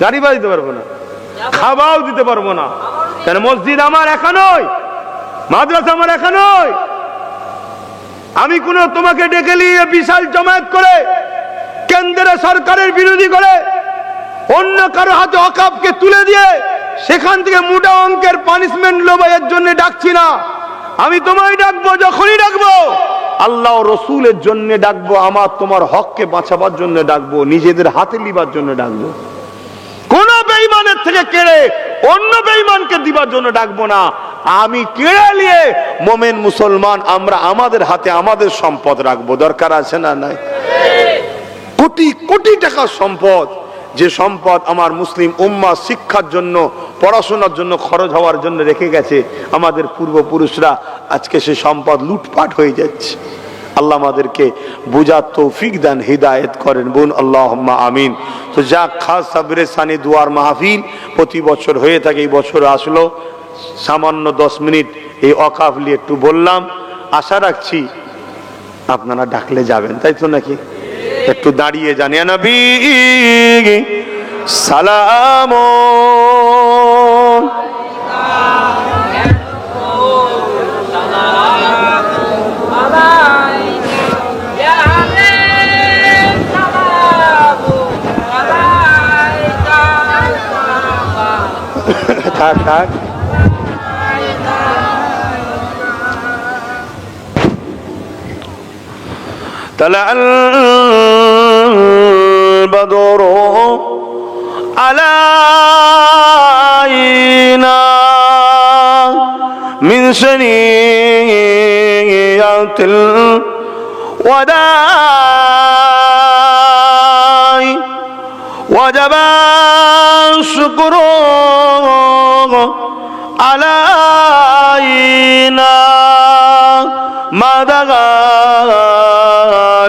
গাড়ি ভাড়া দিতে পারবো না, খাওয়াও দিতে পারবো না। কেন? মসজিদ আমার একা নয়, মাদ্রাসা আমার একা নয়। আমি কোন তোমাকে ডেকে নিয়ে বিশাল জমায়েত করে কেন্দ্রের সরকারের বিরোধী করে অন্য কারো হাতে ওয়াকফকে তুলে দিয়ে সেখান থেকে মোটা অঙ্কের পানিশমেন্ট লোভের জন্য ডাকছি না। আমি তোমায় ডাকবো, যখনই ডাকবো আল্লাহ রসুলের জন্য ডাকবো, আমার তোমার হককে বাঁচাবার জন্য ডাকবো, নিজেদের হাতে নিবার জন্য ডাকবো। কোন বেঈমানের থেকে কেড়ে অন্য বেঈমানকে দিবার জন্য ডাকবো না। আমি কেড়ে নিয়ে মোমেন মুসলমান আমরা আমাদের হাতে আমাদের সম্পদ রাখবো। দরকার আছে না নাই? কোটি কোটি টাকার সম্পদ, যে সম্পদ আমার মুসলিম উম্মাহ শিক্ষার জন্য, পড়াশোনার জন্য খরচ হওয়ার জন্য রেখে গেছে আমাদের পূর্বপুরুষরা, আজকে সে সম্পদ লুটপাট হয়ে যাচ্ছে। আল্লাহ আমাদেরকে বুঝার তৌফিক দেন, হিদায়েত করেন। বোন আল্লাহুম্মা আমিন। তো যাক, খাস সাবরে সানি দুয়ার মাহফিল প্রতি বছর হয়ে থাকে, এই বছর আসলো। সামান্য 10 মিনিট এই ওয়াকফ নিয়ে একটু বললাম। আশা রাখছি আপনারা ডাকলে যাবেন, তাই তো নাকি? একটু দাঁড়িয়ে যান। ইয়া নবী সালাম থাক থাক। طلع البدر علينا من ثنيات الوداع وجب الشكر علينا ما دغى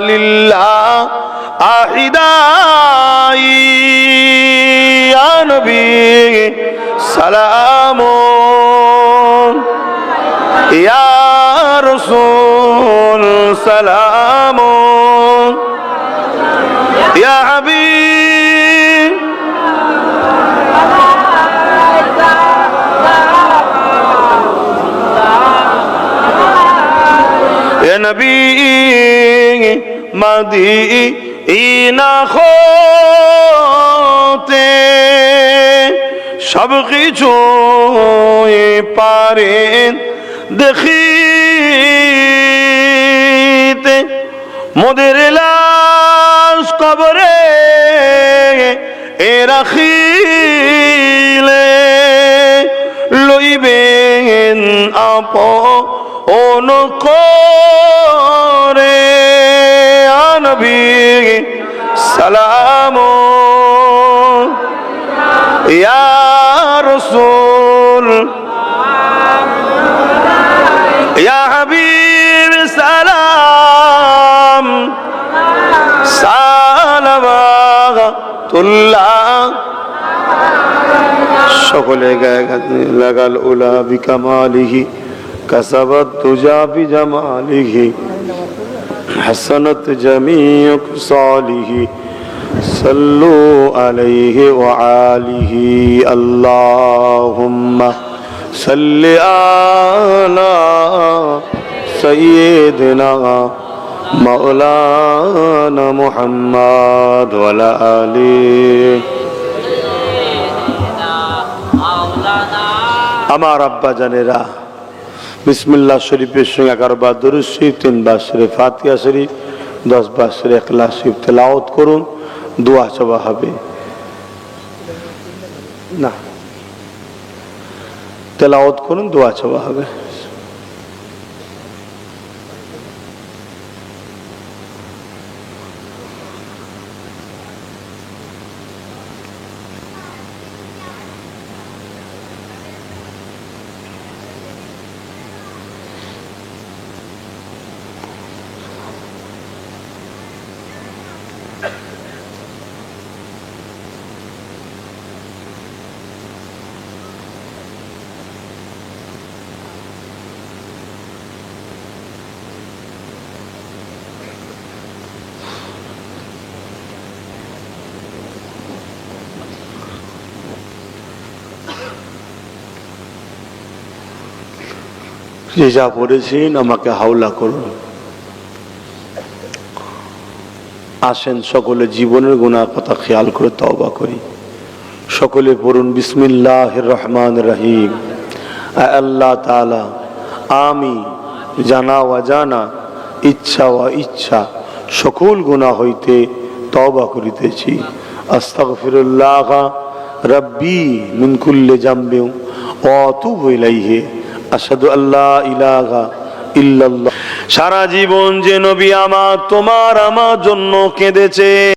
لله أحداي يا نبي سلام يا رسول سلام يا حبيب يا نبي মদিনা হতে সব কিছু পারেন দেখিতে, মোদের লাশ কবরে রাখিলে লইবেন আপন করে নবী সালাম ইয়া রাসূল ইয়া হাবিব সালাম সালাওয়াতুল্লাহ। সকলে গায়ে লাগাল উলা বিকামালিহি কাসাবাত তুজা বিজামালিহি حسنت جميع خصاله صلوا عليه وآله اللهم صل على سيدنا مولانا محمد وعلى آله আমার আব্বা জানেরা বিসমিল্লাহ শরীফের সঙ্গে 11 বার দরুদ শরীফ, 3 বার সূরা ফাতিহা শরীফ, 10 বার সূরা ইখলাস শরীফ তেলাওয়াত করুন। দোয়া চাওয়া হবে না, তেলাওয়াত করুন, দোয়া চাওয়া হবে। যে যা পড়েছেন আমাকে হাওলা করুন। আসেন সকলে জীবনের গুনাহ কথা খেয়াল করে তওবা করি। সকলে পড়ুন বিসমিল্লাহির রহমানির রহিম। আল্লাহ তাআলা, আমি জানা অজানা, ইচ্ছা ও ইচ্ছা সকল গুনাহ হইতে তওবা করিতেছি। আস্তাগফিরুল্লাহ রাব্বি মিন কুল্লি যামবি ওয়া আতুবু ইলাইহি। আশহাদু আল্লা ইলাহা ইল্লাল্লাহ। সারা জীবন যে নবী আমার তোমার আমার জন্য কেঁদেছে।